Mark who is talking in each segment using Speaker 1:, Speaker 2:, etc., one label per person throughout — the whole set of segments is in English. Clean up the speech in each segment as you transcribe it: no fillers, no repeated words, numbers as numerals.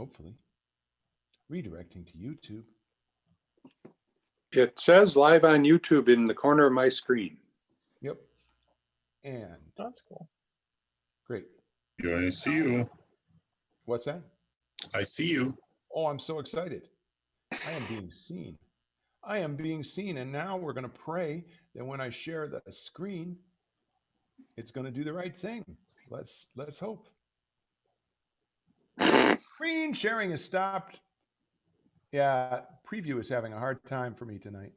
Speaker 1: hopefully. Redirecting to YouTube.
Speaker 2: It says live on YouTube in the corner of my screen.
Speaker 1: Yep. And
Speaker 3: That's cool.
Speaker 1: great.
Speaker 4: Yeah, I see you.
Speaker 1: What's that?
Speaker 4: I see you.
Speaker 1: Oh, I'm so excited. I am being seen. I am being seen. And now we're going to pray that when I share the screen, it's going to do the right thing. Let's hope. Screen sharing has stopped. Yeah, preview is having a hard time for me tonight,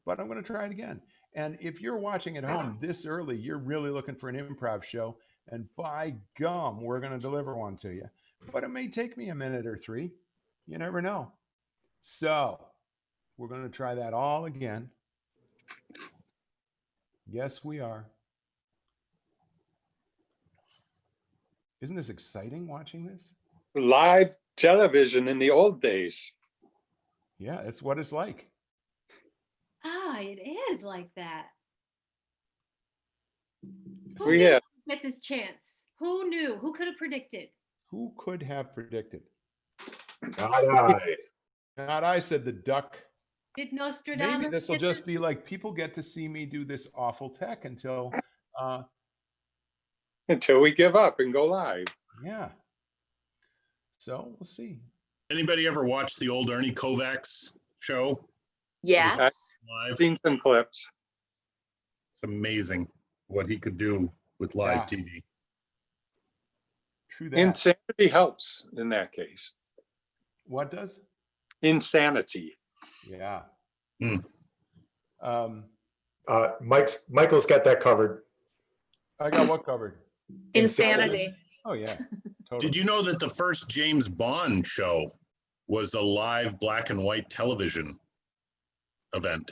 Speaker 1: but I'm going to try it again. And if you're watching at home this early, you're really looking for an improv show, and by gum, we're going to deliver one to you. But it may take me a minute or three. You never know. So we're going to try that all again. Yes, we are. Isn't this exciting watching this?
Speaker 2: Live television in the old days.
Speaker 1: Yeah, it's what it's like.
Speaker 5: Ah, it is like that.
Speaker 2: We have
Speaker 5: Get this chance. Who knew? Who could have predicted?
Speaker 1: Who could have predicted?
Speaker 6: Not I.
Speaker 1: Not I, said the duck.
Speaker 5: Did Nostradamus?
Speaker 1: Maybe this will
Speaker 5: get
Speaker 1: just be like people get to see me do this awful tech until,
Speaker 2: until we give up and go live.
Speaker 1: yeah. So we'll see.
Speaker 4: Anybody ever watch the old Ernie Kovacs show
Speaker 7: Yes.
Speaker 4: live?
Speaker 2: I've seen some clips.
Speaker 4: It's amazing what he could do with live
Speaker 1: Yeah.
Speaker 4: TV.
Speaker 1: True that.
Speaker 2: Insanity helps in that case.
Speaker 1: What does?
Speaker 2: Insanity.
Speaker 1: Yeah.
Speaker 4: Hmm.
Speaker 6: Michael's got that covered.
Speaker 1: I got what covered?
Speaker 7: Insanity.
Speaker 1: Oh yeah. Totally.
Speaker 4: Did you know that the first James Bond show was a live black and white television event?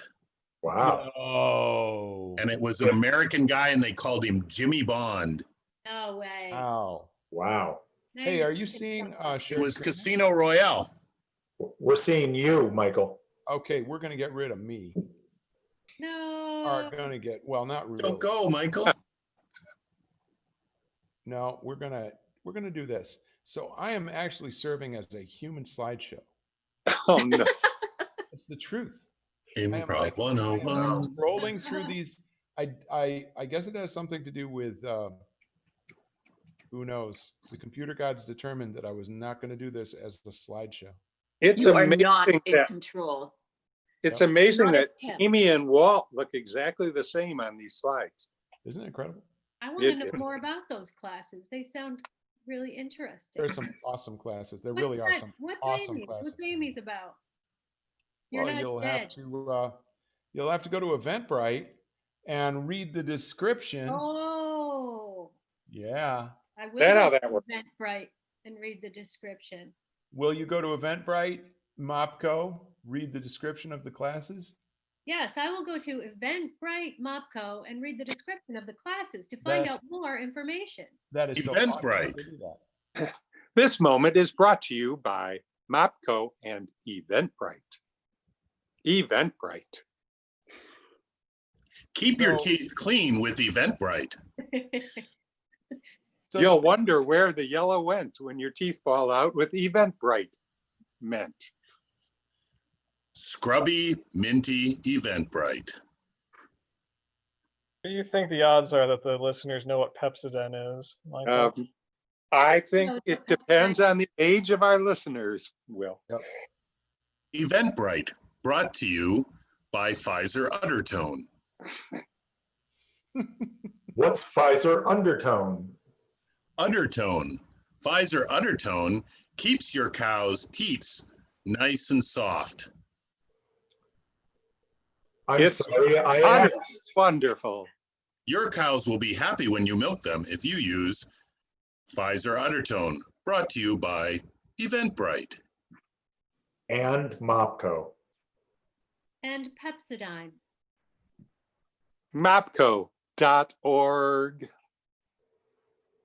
Speaker 6: Wow.
Speaker 1: Oh.
Speaker 4: And it was an American guy and they called him Jimmy Bond.
Speaker 5: No way.
Speaker 1: Wow.
Speaker 6: Wow.
Speaker 5: Now
Speaker 1: Hey,
Speaker 5: you're
Speaker 1: are you
Speaker 5: speaking
Speaker 1: seeing
Speaker 5: something.
Speaker 4: It
Speaker 1: share
Speaker 4: was
Speaker 1: screen?
Speaker 4: Casino Royale.
Speaker 6: We're seeing you, Michael.
Speaker 1: Okay, we're gonna get rid of me.
Speaker 5: No.
Speaker 1: Are gonna get well, not really.
Speaker 4: Don't go, Michael.
Speaker 1: No, we're gonna do this. So I am actually serving as a human slideshow.
Speaker 2: Oh no.
Speaker 1: It's the truth. I am
Speaker 4: Improv
Speaker 1: like-
Speaker 4: 101.
Speaker 1: Scrolling through these, I guess it has something to do with who knows. The computer gods determined that I was not going to do this as a slideshow.
Speaker 2: It's
Speaker 7: You are
Speaker 2: amazing
Speaker 7: not in
Speaker 2: that
Speaker 7: control.
Speaker 2: it's
Speaker 1: Yep.
Speaker 2: amazing
Speaker 7: Not
Speaker 2: that
Speaker 7: attempt.
Speaker 2: Amy and Walt look exactly the same on these slides.
Speaker 1: Isn't it incredible?
Speaker 5: I want to
Speaker 2: It
Speaker 5: know
Speaker 2: is.
Speaker 5: more about those classes. They sound really interesting.
Speaker 1: There's some awesome classes. There
Speaker 5: What's
Speaker 1: really are
Speaker 5: that?
Speaker 1: some
Speaker 5: What's
Speaker 1: awesome
Speaker 5: Amy's?
Speaker 1: classes.
Speaker 5: What's Amy's about? You're
Speaker 1: Well,
Speaker 5: not
Speaker 1: you'll
Speaker 5: dead.
Speaker 1: have to go to Eventbrite and read the description.
Speaker 5: Oh,
Speaker 1: Yeah.
Speaker 5: I will
Speaker 2: That
Speaker 5: go
Speaker 2: how
Speaker 5: to
Speaker 2: that works.
Speaker 5: Eventbrite and read the description.
Speaker 1: Will you go to Eventbrite, Mopco, read the description of the classes?
Speaker 5: Yes, I will go to Eventbrite Mopco and read the description of the classes to find
Speaker 1: That's-
Speaker 5: out more information.
Speaker 1: That is so awesome that
Speaker 4: Eventbrite.
Speaker 1: they do that.
Speaker 2: This moment is brought to you by Mopco and Eventbrite. Eventbrite.
Speaker 4: Keep your
Speaker 1: So-
Speaker 4: teeth clean with Eventbrite.
Speaker 1: So
Speaker 2: You'll wonder where the yellow went when your teeth fall out with Eventbrite meant.
Speaker 4: Scrubby, minty Eventbrite.
Speaker 3: What do you think the odds are that the listeners know what Pepsodent is? Michael?
Speaker 2: I think
Speaker 5: No,
Speaker 2: it
Speaker 5: that's
Speaker 2: depends
Speaker 5: right.
Speaker 2: on the age of our listeners, Will.
Speaker 4: Eventbrite, brought to you by Pfizer Undertone.
Speaker 6: What's Pfizer undertone?
Speaker 4: Undertone. Pfizer Undertone keeps your cow's teats nice and soft.
Speaker 6: I'm
Speaker 2: It's
Speaker 6: sorry, I
Speaker 2: wonderful.
Speaker 6: asked.
Speaker 2: Wonderful.
Speaker 4: Your cows will be happy when you milk them if you use Pfizer Undertone, brought to you by Eventbrite.
Speaker 6: And Mopco.
Speaker 5: And Pepsodine.
Speaker 2: Mopco.org.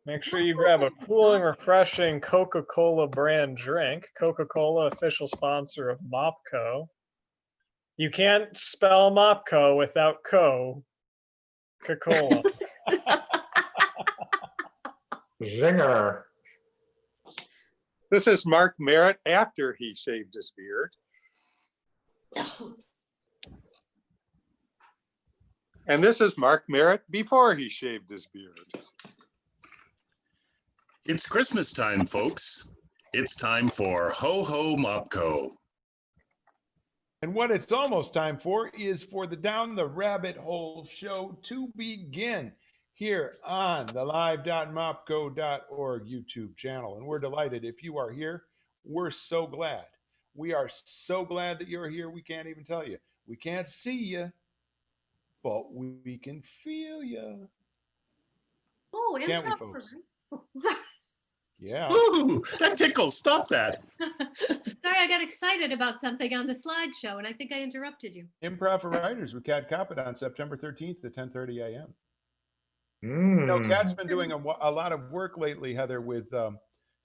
Speaker 3: Make sure you grab a cool and refreshing Coca-Cola brand drink. Coca-Cola, official sponsor of Mopco. You can't spell Mopco without Coca-Cola.
Speaker 6: Zinger.
Speaker 2: This is Mark Merritt after he shaved his beard. And this is Mark Merritt before he shaved his beard.
Speaker 4: It's Christmas time, folks. It's time for Ho Ho Mopco.
Speaker 1: And what it's almost time for is for the Down the Rabbit Hole show to begin here on the live.mopco.org YouTube channel. And we're delighted if you are here. We're so glad. We are so glad that you're here. We can't even tell you. We can't see you, but we can feel you.
Speaker 5: Oh,
Speaker 1: Can't we,
Speaker 5: improv
Speaker 1: folks?
Speaker 5: program. Sorry.
Speaker 1: Yeah.
Speaker 4: Ooh, that tickles. Stop that.
Speaker 5: Sorry, I got excited about something on the slideshow and I think I interrupted you.
Speaker 1: Improv for Writers with Kat Coppett on September 13th at 10:30 a.m.
Speaker 6: Mm.
Speaker 1: No, Kat's been doing a lot of work lately, Heather, with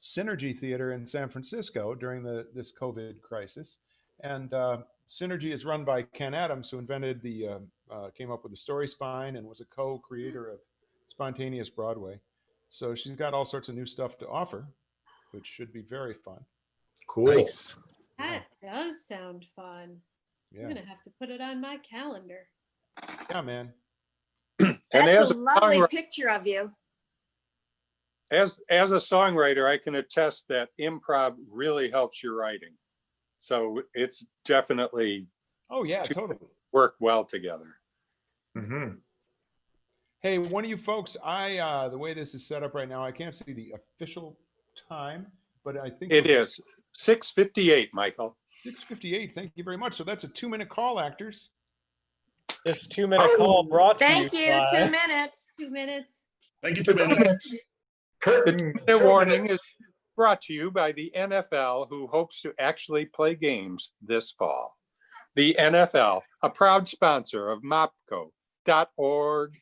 Speaker 1: Synergy Theater in San Francisco during this COVID crisis. And Synergy is run by Ken Adams, who invented came up with the Story Spine and was a co-creator of Spontaneous Broadway. So she's got all sorts of new stuff to offer, which should be very fun.
Speaker 6: Cool.
Speaker 4: Nice.
Speaker 5: That does sound fun. I'm
Speaker 1: Yeah,
Speaker 5: gonna have to put it on my calendar.
Speaker 1: yeah, man.
Speaker 2: And
Speaker 7: That's
Speaker 2: as
Speaker 7: a lovely
Speaker 2: songwriter-
Speaker 7: picture of you.
Speaker 2: as a songwriter, I can attest that improv really helps your writing. So it's definitely
Speaker 1: Oh yeah, totally.
Speaker 2: work well together.
Speaker 6: Mhm.
Speaker 1: Hey, one of you folks, the way this is set up right now, I can't see the official time, but I think
Speaker 2: It is 6:58, Michael.
Speaker 1: 6:58. Thank you very much. So that's a 2-minute call, actors.
Speaker 3: This 2-minute call brought to
Speaker 7: Thank you,
Speaker 3: by
Speaker 7: 2 minutes.
Speaker 5: 2 minutes.
Speaker 4: Thank you, 2 minutes.
Speaker 2: The
Speaker 6: Curtain.
Speaker 2: 2-minute warning is brought to you by the NFL, who hopes to actually play games this fall. The NFL, a proud sponsor of mopco.org.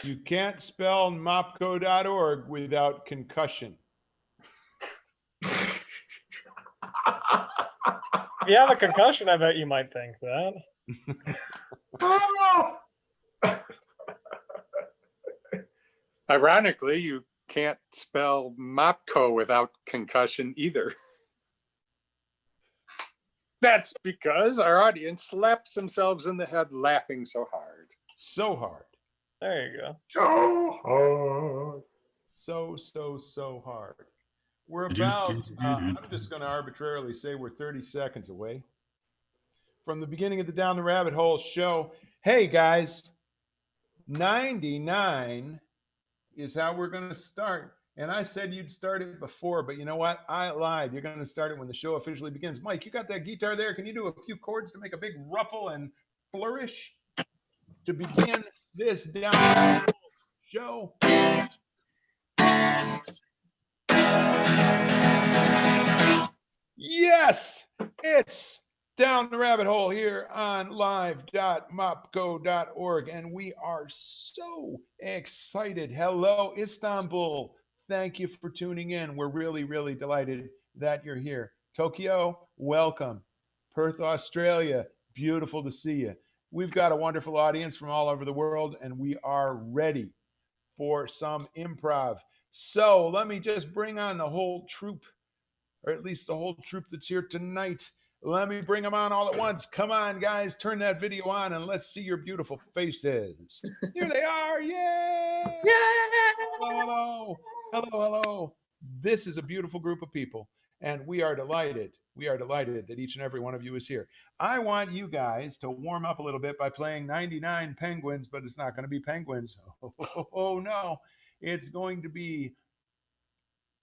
Speaker 1: You can't spell mopco.org without concussion.
Speaker 3: If you have a concussion, I bet you might think that.
Speaker 6: Oh!
Speaker 2: Ironically, you can't spell mopco without concussion either. That's because our audience slaps themselves in the head laughing so hard.
Speaker 1: So hard.
Speaker 3: There you go.
Speaker 6: So hard.
Speaker 1: So hard. We're about, I'm just going to arbitrarily say we're 30 seconds away from the beginning of the Down the Rabbit Hole show. Hey guys, 99 is how we're going to start. And I said you'd start it before, but you know what? I lied. You're going to start it when the show officially begins. Mike, you got that guitar there? Can you do a few chords to make a big ruffle and flourish to begin this Down the Rabbit Hole show? Yes, it's Down the Rabbit Hole here on live.mopco.org, and we are so excited. Hello, Istanbul. Thank you for tuning in. We're really, really delighted that you're here. Tokyo, welcome. Perth, Australia, beautiful to see you. We've got a wonderful audience from all over the world, and we are ready for some improv. So let me just bring on the whole troop, or at least the whole troop that's here tonight. Let me bring them on all at once. Come on, guys, turn that video on and let's see your beautiful faces. Here they are. Yay! Hello. This is a beautiful group of people, and we are delighted. We are delighted that each and every one of you is here. I want you guys to warm up a little bit by playing 99 Penguins, but it's not going to be penguins. Oh no. It's going to be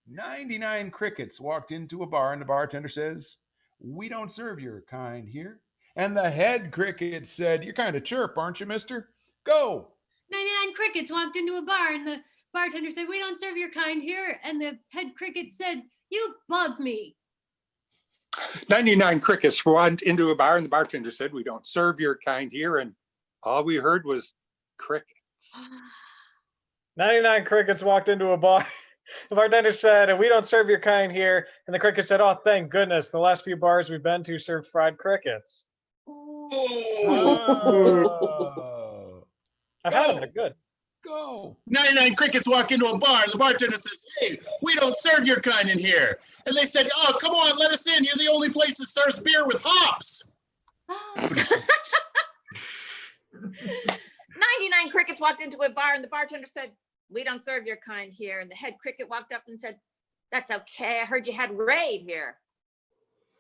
Speaker 1: 99 crickets walked into a bar, and the bartender says, "We don't serve your kind here." And the head cricket said, "You're kind of chirp, aren't you, mister? Go."
Speaker 5: 99 crickets walked into a bar and the bartender said, "We don't serve your kind here." And the head cricket said, "You bug me."
Speaker 2: 99 crickets went into a bar and the bartender said, "We don't serve your kind here." And all we heard was crickets.
Speaker 3: 99 crickets walked into a bar. The bartender said, "We don't serve your kind here." And the cricket said, "Oh, thank goodness. The last few bars we've been to serve fried crickets."
Speaker 1: Oh.
Speaker 3: I've had them. They're good.
Speaker 1: Go.
Speaker 4: 99 crickets walk into a bar, and the bartender says, "Hey, we don't serve your kind in here." And they said, "Oh, come on, let us in. You're the only place that serves beer with hops."
Speaker 7: 99 crickets walked into a bar and the bartender said, "We don't serve your kind here." And the head cricket walked up and said, "That's okay. I heard you had raid here."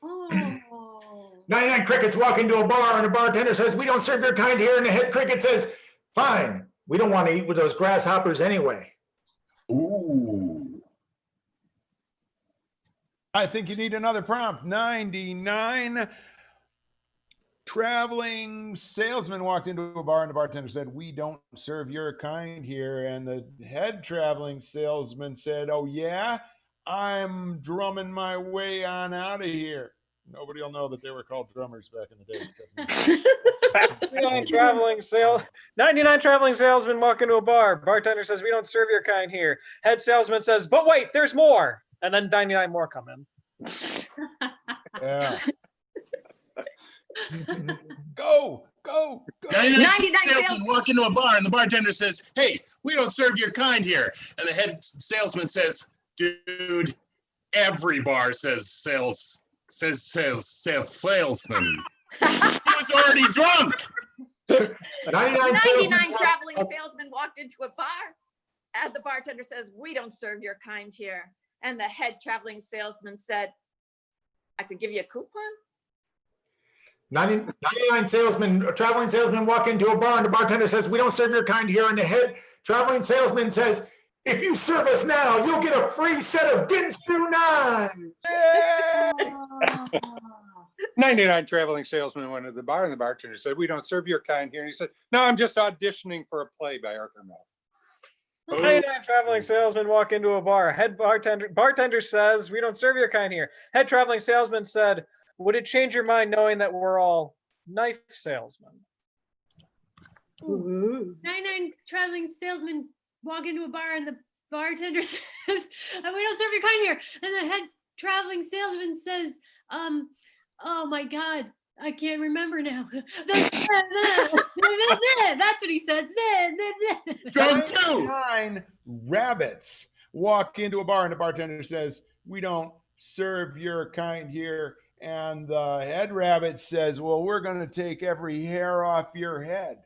Speaker 5: Oh.
Speaker 6: 99 crickets walk into a bar and the bartender says, "We don't serve your kind here." And the head cricket says, "Fine. We don't want to eat with those grasshoppers anyway."
Speaker 4: Ooh.
Speaker 1: I think you need another prompt. 99 traveling salesman walked into a bar and the bartender said, "We don't serve your kind here." And the head traveling salesman said, "Oh yeah, I'm drumming my way on out of here." Nobody will know that they were called drummers back in the day. Except me.
Speaker 3: 99 traveling salesmen walk into a bar. Bartender says, "We don't serve your kind here." Head salesman says, "But wait, there's more." And then 99 more come in.
Speaker 1: Yeah. Go, go, go.
Speaker 4: 99
Speaker 7: 99
Speaker 4: salesmen walk into a bar, and the bartender says, "Hey, we don't serve your kind here." And the head salesman says, "Dude, every bar says salesman." He was already drunk.
Speaker 6: 99
Speaker 7: 99 traveling salesmen walked into a bar and the bartender says, "We don't serve your kind here." And the head traveling salesman said, "I could give you a coupon."
Speaker 6: 99 traveling salesmen walk into a bar and the bartender says, "We don't serve your kind here." And the head traveling salesman says, "If you serve us now, you'll get a free set of Ginsu 9.
Speaker 2: 99 traveling salesmen went to the bar and the bartender said, "We don't serve your kind here." And he said, "No, I'm just auditioning for a play by Arthur Miller."
Speaker 3: 99 traveling salesmen walk into a bar. Head bartender says, "We don't serve your kind here." Head traveling salesman said, "Would it change your mind knowing that we're all knife salesmen?"
Speaker 5: 99 traveling salesmen walk into a bar and the bartender says, "We don't serve your kind here." And the head traveling salesman says, "Oh my God, I can't remember now." That's what he says.
Speaker 4: Drunk too.
Speaker 1: 99 rabbits walk into a bar and the bartender says, "We don't serve your kind here." And the head rabbit says, "Well, we're going to take every hair off your head."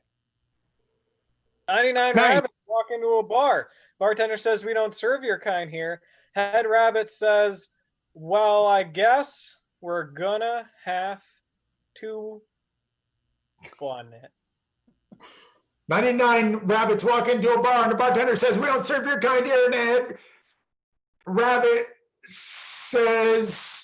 Speaker 3: 99
Speaker 2: Nice.
Speaker 3: rabbits walk into a bar. Bartender says, "We don't serve your kind here." Head rabbit says, "Well, I guess we're gonna have to fun it."
Speaker 6: 99 rabbits walk into a bar and the bartender says, "We don't serve your kind here." And the head rabbit says,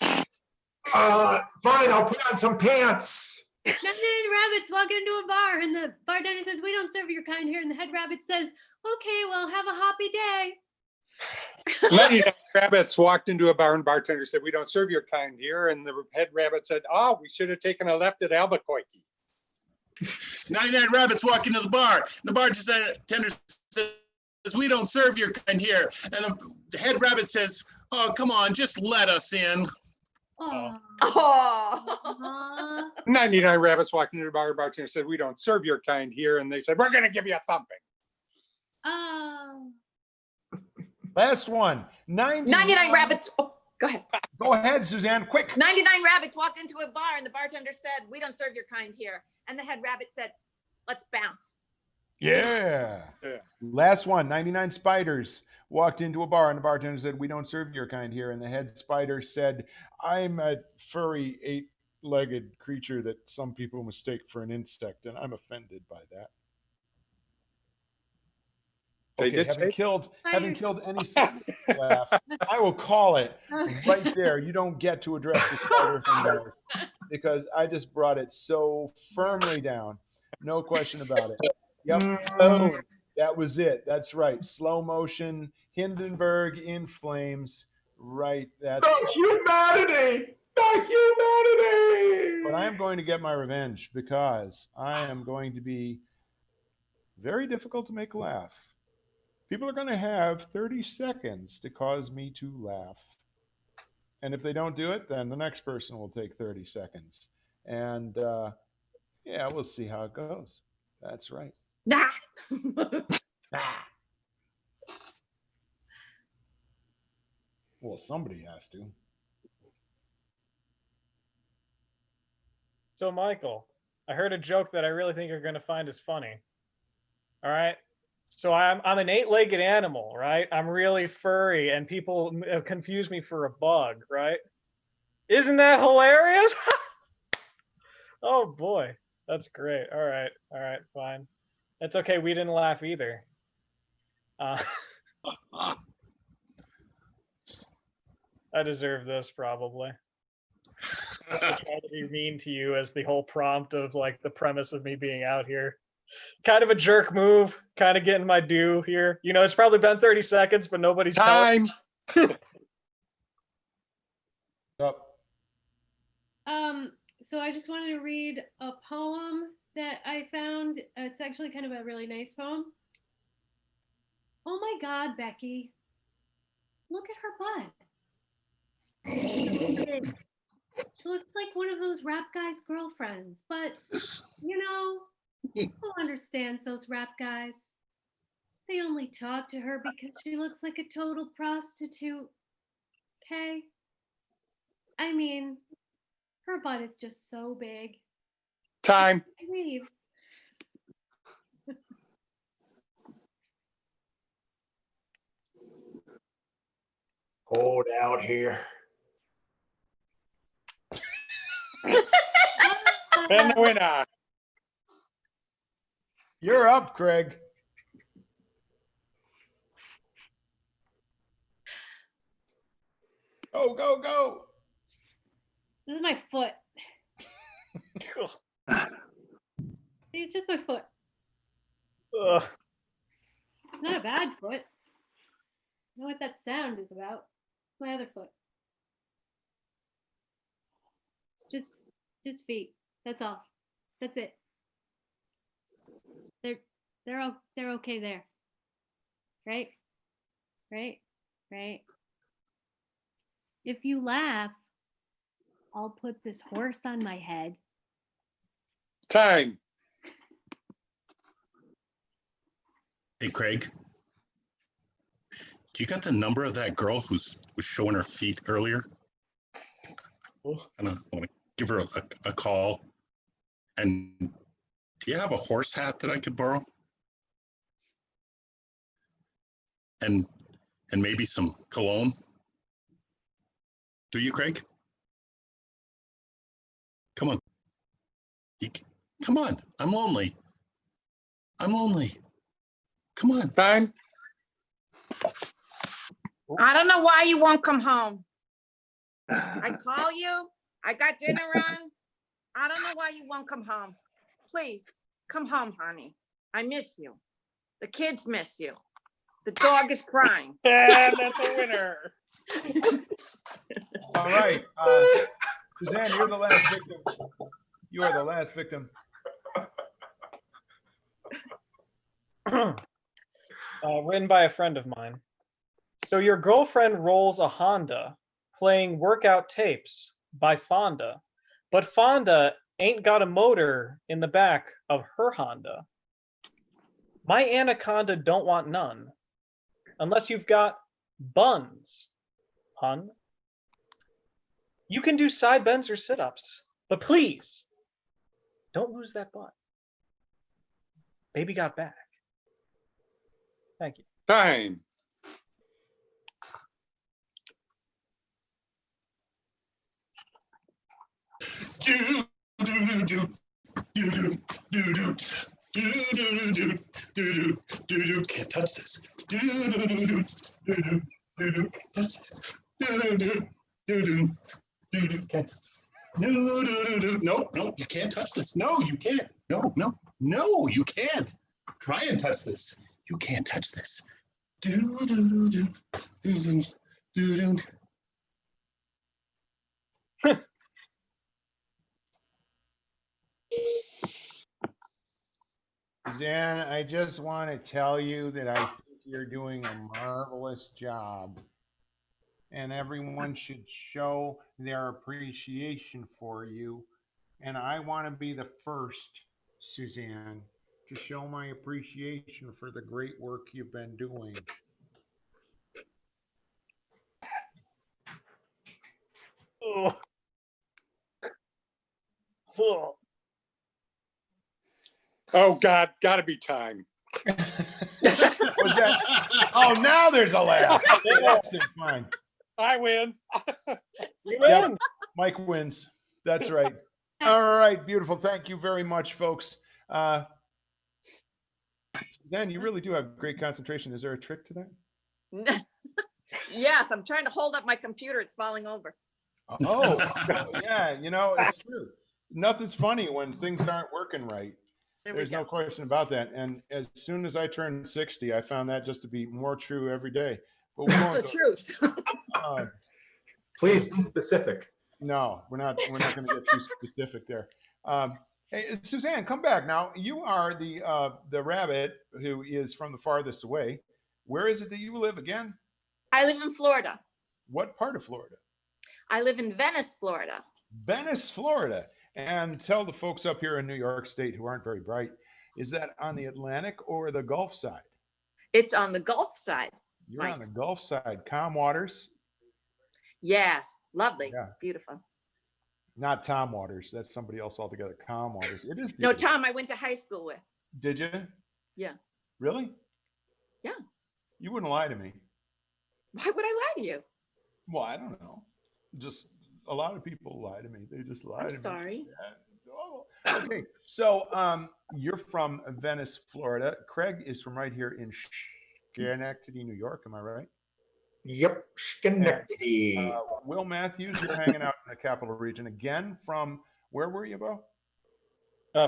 Speaker 6: "Fine, I'll put on some pants."
Speaker 5: 99 rabbits walk into a bar and the bartender says, "We don't serve your kind here." And the head rabbit says, "Okay, well, have a happy day."
Speaker 2: 99 rabbits walked into a bar and bartender said, "We don't serve your kind here." And the head rabbit said, "Oh, we should have taken a left at Albuquerque."
Speaker 4: 99 rabbits walk into the bar. The bartender says, "We don't serve your kind here." And the head rabbit says, "Oh, come on, just let us in."
Speaker 5: Aw.
Speaker 7: Oh.
Speaker 2: 99 rabbits walked into the bar and bartender said, "We don't serve your kind here." And they said, "We're going to give you a thumping."
Speaker 5: Oh.
Speaker 1: Last one.
Speaker 7: 99 rabbits. Oh, go ahead.
Speaker 1: Go ahead, Suzanne, quick.
Speaker 7: 99 rabbits walked into a bar and the bartender said, "We don't serve your kind here." And the head rabbit said, "Let's bounce."
Speaker 1: Yeah.
Speaker 2: Yeah.
Speaker 1: Last one. 99 spiders walked into a bar and the bartender said, "We don't serve your kind here." And the head spider said, "I'm a furry 8-legged creature that some people mistake for an insect, and I'm offended by that."
Speaker 2: They
Speaker 1: Okay,
Speaker 2: did
Speaker 1: having
Speaker 2: say-
Speaker 1: killed any laugh, I will call it right there. You don't get to address the spider thing, guys, because I just brought it so firmly down. No question about it. Yep. Boom. That was it. That's right. Slow motion. Hindenburg in flames. Right. That's.
Speaker 6: The humanity! The humanity!
Speaker 1: But I am going to get my revenge because I am going to be very difficult to make laugh. People are going to have 30 seconds to cause me to laugh. And if they don't do it, then the next person will take 30 seconds. And yeah, we'll see how it goes. That's right.
Speaker 7: Ah.
Speaker 1: Ah. Well, somebody has to.
Speaker 3: So, Michael, I heard a joke that I really think you're going to find is funny. All right. So I'm an 8-legged animal, right? I'm really furry, and people confuse me for a bug, right? Isn't that hilarious? Oh boy, that's great. All right, fine. It's okay. We didn't laugh either. I deserve this probably. I try to be mean to you as the whole prompt of like the premise of me being out here. Kind of a jerk move, kind of getting my due here. You know, it's probably been 30 seconds, but nobody's telling.
Speaker 2: Time.
Speaker 1: Up.
Speaker 5: So I just wanted to read a poem that I found. It's actually kind of a really nice poem. Oh my God, Becky. Look at her butt. She looks like one of those rap guys' girlfriends, but you know, who understands those rap guys? They only talk to her because she looks like a total prostitute. Okay? I mean, her butt is just so big.
Speaker 2: Time.
Speaker 5: I leave.
Speaker 6: Hold out here.
Speaker 2: And the winner.
Speaker 1: You're up, Craig. Go, go, go.
Speaker 5: This is my foot. It's just my foot.
Speaker 3: Ugh.
Speaker 5: It's not a bad foot. I know what that sound is about. My other foot. Just feet. That's all. That's it. They're okay there. Right? Right? Right? If you laugh, I'll put this horse on my head.
Speaker 2: Time.
Speaker 4: Hey, Craig. Do you got the number of that girl who was showing her feet earlier? I want to give her a call. And do you have a horse hat that I could borrow? And maybe some cologne? Do you, Craig? Come on. Come on. I'm lonely. I'm lonely. Come on.
Speaker 2: Time.
Speaker 8: I don't know why you won't come home. I call you, I got dinner on. I don't know why you won't come home. Please, come home, honey. I miss you. The kids miss you. The dog is crying.
Speaker 2: And that's a winner.
Speaker 1: All right. Suzanne, you're the last victim. You are the last victim.
Speaker 3: Written by a friend of mine. So your girlfriend rolls a Honda playing workout tapes by Fonda, but Fonda ain't got a motor in the back of her Honda. My anaconda don't want none, unless you've got buns, hun. You can do side bends or sit-ups, but please, don't lose that butt. Baby got back. Thank you.
Speaker 2: Time.
Speaker 4: Do do do do do do do do do do. Can't touch this. Do do do do do do do do do. Can't touch this. No do do do. No, you can't touch this. No, you can't. No, you can't. Try and touch this. You can't touch this. Do do do do do do do.
Speaker 1: Suzanne, I just want to tell you that I think you're doing a marvelous job. And everyone should show their appreciation for you. And I want to be the first, Suzanne, to show my appreciation for the great work you've been doing.
Speaker 3: Ugh. Ugh.
Speaker 2: Oh, God, gotta be time.
Speaker 1: Was that? Oh, now there's a laugh. That's it, fine.
Speaker 2: I win.
Speaker 3: You
Speaker 1: Yep.
Speaker 3: win.
Speaker 1: Mike wins. That's right. All right, beautiful. Thank you very much, folks. Suzanne, you really do have great concentration. Is there a trick to that?
Speaker 7: Yes, I'm trying to hold up my computer. It's falling over.
Speaker 1: Oh, yeah. You know, it's true. Nothing's funny when things aren't working right.
Speaker 7: There we
Speaker 1: There's no
Speaker 7: go.
Speaker 1: question about that. And as soon as I turned 60, I found that just to be more true every day. But we
Speaker 7: That's the
Speaker 1: won't
Speaker 7: truth.
Speaker 1: go,
Speaker 6: Please be specific.
Speaker 1: no, we're not going to get too specific there. Hey, Suzanne, come back now. You are the rabbit who is from the farthest away. Where is it that you live again?
Speaker 7: I live in Florida.
Speaker 1: What part of Florida?
Speaker 7: I live in Venice, Florida.
Speaker 1: Venice, Florida. And tell the folks up here in New York State who aren't very bright, is that on the Atlantic or the Gulf side?
Speaker 7: It's on the Gulf side.
Speaker 1: You're
Speaker 7: Right.
Speaker 1: on the Gulf side. Calm waters,
Speaker 7: Yes, lovely,
Speaker 1: Yeah.
Speaker 7: beautiful.
Speaker 1: not Tom Waters. That's somebody else altogether. Calm waters. It is
Speaker 7: No,
Speaker 1: beautiful.
Speaker 7: Tom, I went to high school with.
Speaker 1: Did you?
Speaker 7: Yeah.
Speaker 1: Really?
Speaker 7: Yeah.
Speaker 1: You wouldn't lie to me.
Speaker 7: Why would I lie to you?
Speaker 1: Well, I don't know. Just a lot of people lie to me. They just lie
Speaker 7: I'm
Speaker 1: to me.
Speaker 7: sorry.
Speaker 1: Yeah. Oh, okay. So you're from Venice, Florida. Craig is from right here in Schenectady, New York. Am I right?
Speaker 6: Yep, Schenectady.
Speaker 1: Will Matthews, you're hanging out in the capital region again from where were you, Bo?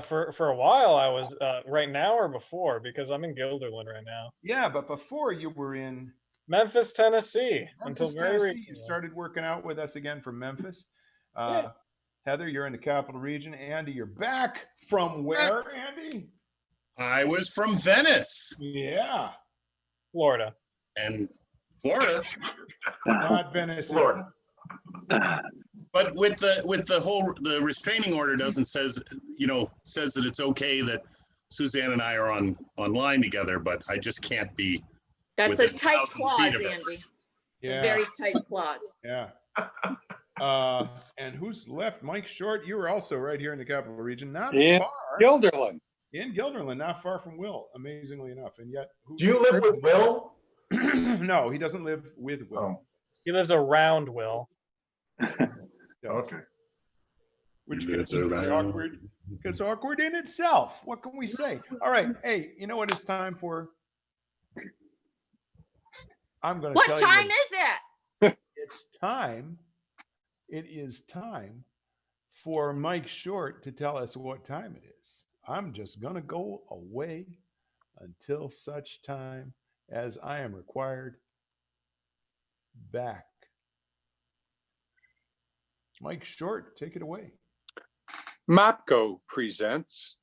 Speaker 3: For a while, I was right now or before, because I'm in Guilderland right now.
Speaker 1: Yeah, but before you were in
Speaker 3: Memphis, Tennessee, until
Speaker 1: Memphis,
Speaker 3: very
Speaker 1: Tennessee.
Speaker 3: recently.
Speaker 1: You started working out with us again from Memphis.
Speaker 3: Yeah.
Speaker 1: Heather, you're in the capital region. Andy, you're back from where, Andy?
Speaker 4: I was from Venice
Speaker 1: Yeah,
Speaker 3: Florida.
Speaker 4: and Florida,
Speaker 1: not Venice.
Speaker 6: Florida.
Speaker 4: but with the restraining order doesn't says that it's okay that Suzanne and I are online together, but I just can't be.
Speaker 7: That's a
Speaker 4: Within
Speaker 7: tight
Speaker 4: 1,000
Speaker 7: clause,
Speaker 4: feet of it.
Speaker 7: Andy.
Speaker 1: Yeah,
Speaker 7: Very tight clause.
Speaker 1: yeah. And who's left? Mike Short, you were also right here in the capital region, not
Speaker 2: Yeah.
Speaker 1: far.
Speaker 2: Guilderland.
Speaker 1: In Guilderland, not far from Will, amazingly enough. And yet,
Speaker 6: Do you live with Will?
Speaker 1: no, he doesn't live with Will.
Speaker 6: Oh,
Speaker 3: He lives around Will.
Speaker 1: He does.
Speaker 6: okay.
Speaker 1: Which
Speaker 4: He
Speaker 1: gets
Speaker 4: lives
Speaker 1: really
Speaker 4: around.
Speaker 1: awkward. Gets awkward in itself. What can we say? All right. Hey, you know what it's time for? I'm going to
Speaker 7: What
Speaker 1: tell
Speaker 7: time
Speaker 1: you.
Speaker 7: is it?
Speaker 1: It's time. It is time for Mike Short to tell us what time it is. I'm just going to go away until such time as I am required back. Mike Short, take it away.
Speaker 2: MOPCO presents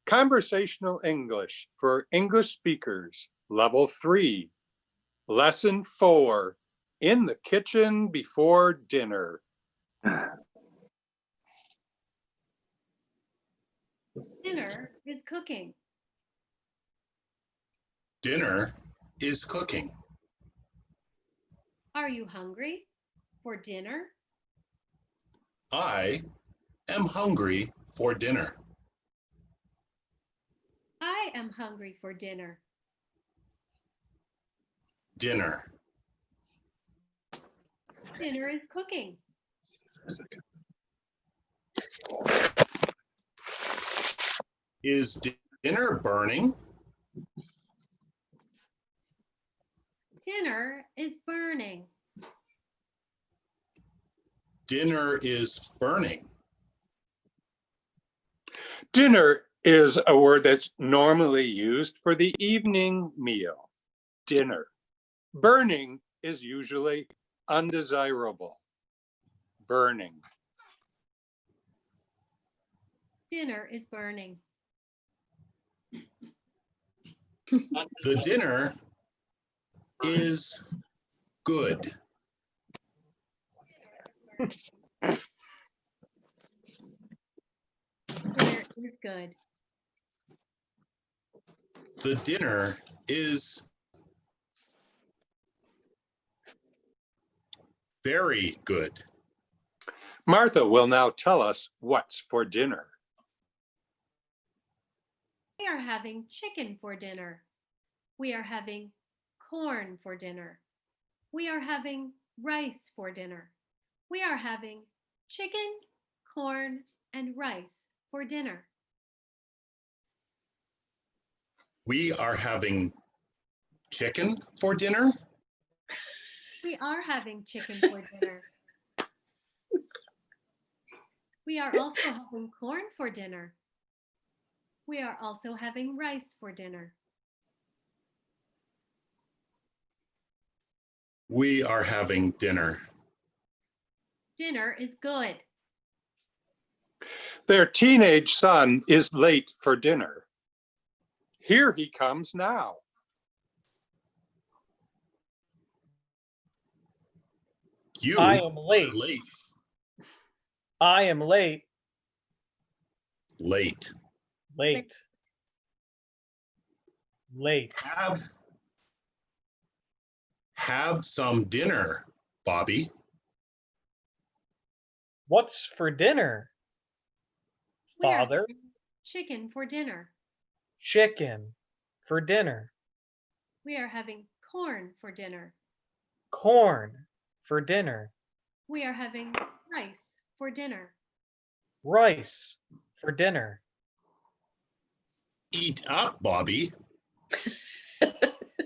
Speaker 2: Conversational English for English Speakers, Level 3, Lesson 4, In the Kitchen Before Dinner.
Speaker 5: Dinner is cooking.
Speaker 4: Dinner is cooking.
Speaker 5: Are you hungry for dinner?
Speaker 4: I am hungry for dinner.
Speaker 5: I am hungry for dinner.
Speaker 4: Dinner.
Speaker 5: Dinner is cooking.
Speaker 4: Is dinner burning?
Speaker 5: Dinner is burning.
Speaker 4: Dinner is burning.
Speaker 2: Dinner is a word that's normally used for the evening meal, dinner. Burning is usually undesirable. Burning.
Speaker 5: Dinner is burning.
Speaker 4: The dinner is good.
Speaker 5: Dinner is good.
Speaker 4: The dinner is very good.
Speaker 2: Martha will now tell us what's for dinner.
Speaker 5: We are having chicken for dinner. We are having corn for dinner. We are having rice for dinner. We are having chicken, corn, and rice for dinner.
Speaker 4: We are having chicken for dinner.
Speaker 5: We are having chicken for dinner. We are also having corn for dinner. We are also having rice for dinner.
Speaker 4: We are having dinner.
Speaker 5: Dinner is good.
Speaker 2: Their teenage son is late for dinner. Here he comes now.
Speaker 4: You
Speaker 3: I am late.
Speaker 4: are late.
Speaker 3: I am late.
Speaker 4: Late.
Speaker 3: Late. Late.
Speaker 4: Have some dinner, Bobby.
Speaker 3: What's for dinner?
Speaker 5: We are
Speaker 3: Father,
Speaker 5: having chicken for dinner.
Speaker 3: chicken for dinner.
Speaker 5: We are having corn for dinner.
Speaker 3: Corn for dinner.
Speaker 5: We are having rice for dinner.
Speaker 3: Rice for dinner.
Speaker 4: Eat up, Bobby.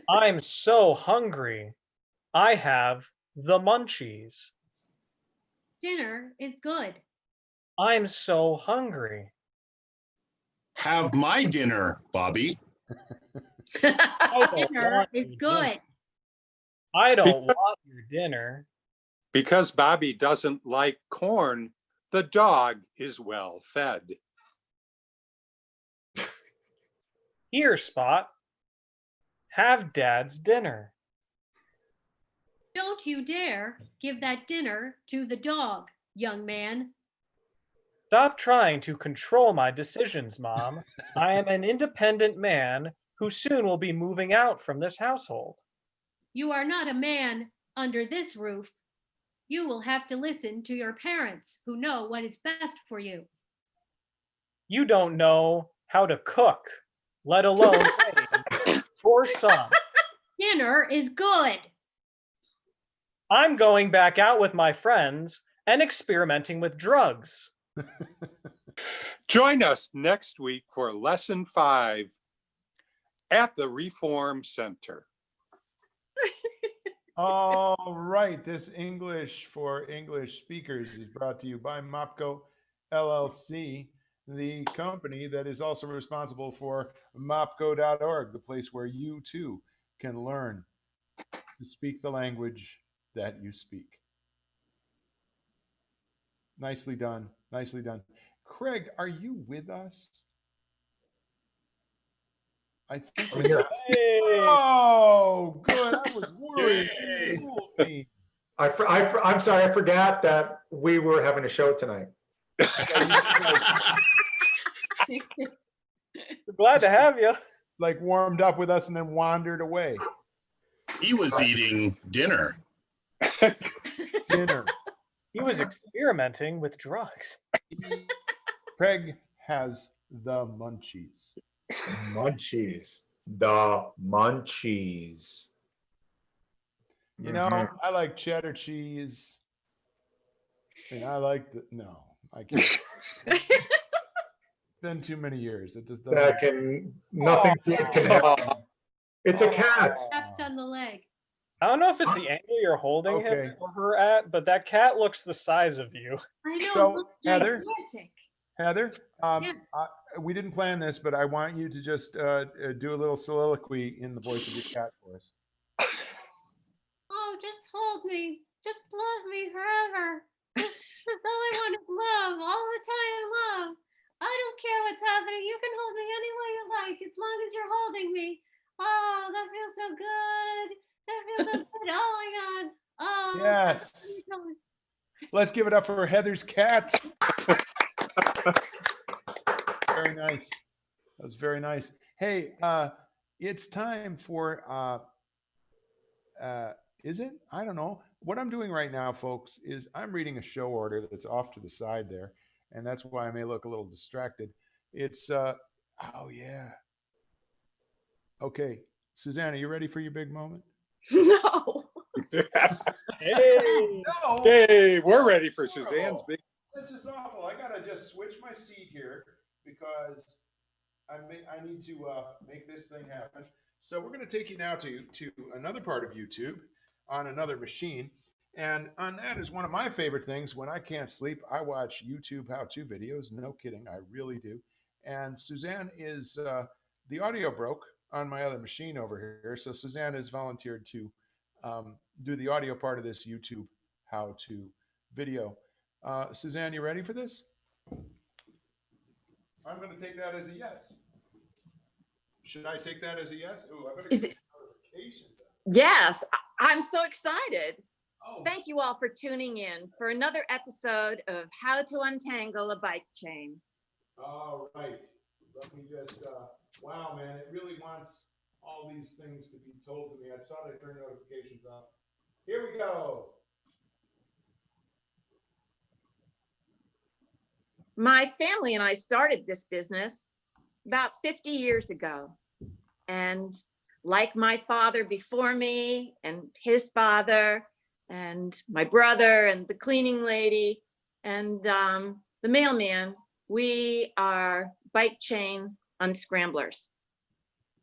Speaker 3: I'm so hungry. I have the munchies.
Speaker 5: Dinner is good.
Speaker 3: I'm so hungry.
Speaker 4: Have my dinner, Bobby.
Speaker 3: I don't
Speaker 5: Dinner
Speaker 3: want
Speaker 5: is
Speaker 3: your
Speaker 5: good.
Speaker 3: dinner. I don't want your dinner.
Speaker 2: Because Bobby doesn't like corn, the dog is well fed.
Speaker 3: Here, Spot. Have Dad's dinner.
Speaker 5: Don't you dare give that dinner to the dog, young man.
Speaker 3: Stop trying to control my decisions, Mom. I am an independent man who soon will be moving out from this household.
Speaker 5: You are not a man under this roof. You will have to listen to your parents who know what is best for you.
Speaker 3: You don't know how to cook, let alone raise four sons.
Speaker 5: Dinner is good.
Speaker 3: I'm going back out with my friends and experimenting with drugs.
Speaker 2: Join us next week for Lesson 5 at the Reform Center.
Speaker 1: All right. This English for English speakers is brought to you by MOPCO LLC, the company that is also responsible for mopco.org, the place where you too can learn to speak the language that you speak. Nicely done. Nicely done. Craig, are you with us? I think
Speaker 6: I'm here.
Speaker 3: Hey,
Speaker 1: Oh, good. I was worried.
Speaker 4: Yay.
Speaker 1: You fooled me.
Speaker 6: I'm sorry, I forgot that we were having a show tonight.
Speaker 3: we're glad to have you.
Speaker 1: Like warmed up with us and then wandered away.
Speaker 4: He was eating dinner.
Speaker 1: Dinner.
Speaker 3: He was experimenting with drugs.
Speaker 1: Craig has the munchies.
Speaker 6: Munchies. The munchies.
Speaker 1: You know, I like cheddar cheese. And I like the no, I can't. It's been too many years. It just doesn't.
Speaker 6: That can, nothing good can happen. It's a cat.
Speaker 5: Tapped on the leg.
Speaker 3: I don't know if it's the angle you're holding him
Speaker 1: Okay.
Speaker 3: or her at, but that cat looks the size of you.
Speaker 5: I know.
Speaker 1: So,
Speaker 5: it looks
Speaker 1: Heather?
Speaker 5: gigantic.
Speaker 1: Heather,
Speaker 5: Yes.
Speaker 1: we didn't plan this, but I want you to just do a little soliloquy in the voice of your cat for us.
Speaker 5: Oh, just hold me. Just love me forever. That's all I want is love. All the time, love. I don't care what's happening. You can hold me any way you like, as long as you're holding me. Oh, that feels so good. That feels so good. Oh my God. Oh.
Speaker 1: Yes. Let's give it up for Heather's cat. Very nice. That was very nice. Hey, it's time for is it? I don't know. what I'm doing right now, folks, is I'm reading a show order that's off to the side there, and that's why I may look a little distracted. It's oh yeah. Okay, Susanna, you ready for your big moment?
Speaker 7: No.
Speaker 3: Hey,
Speaker 1: No.
Speaker 2: Hey, we're ready for Suzanne's big.
Speaker 1: This is awful. I gotta just switch my seat here because I need to make this thing happen. So we're going to take you now to another part of YouTube on another machine. And on that is one of my favorite things. When I can't sleep, I watch YouTube how-to videos. No kidding, I really do. And Suzanne is, the audio broke on my other machine over here. So Suzanne has volunteered to do the audio part of this YouTube how-to video. Suzanne, you ready for this? I'm going to take that as a yes. Should I take that as a yes? Oh, I better get notifications.
Speaker 7: Yes, I'm so excited.
Speaker 1: Oh,
Speaker 7: Thank you all for tuning in for another episode of How to Untangle a Bike Chain.
Speaker 1: all right. Let me just, wow, man, it really wants all these things to be told to me. I thought I turned notifications off. Here we go.
Speaker 7: My family and I started this business about 50 years ago. And like my father before me and his father and my brother and the cleaning lady and the mailman, we are bike chain unscramblers.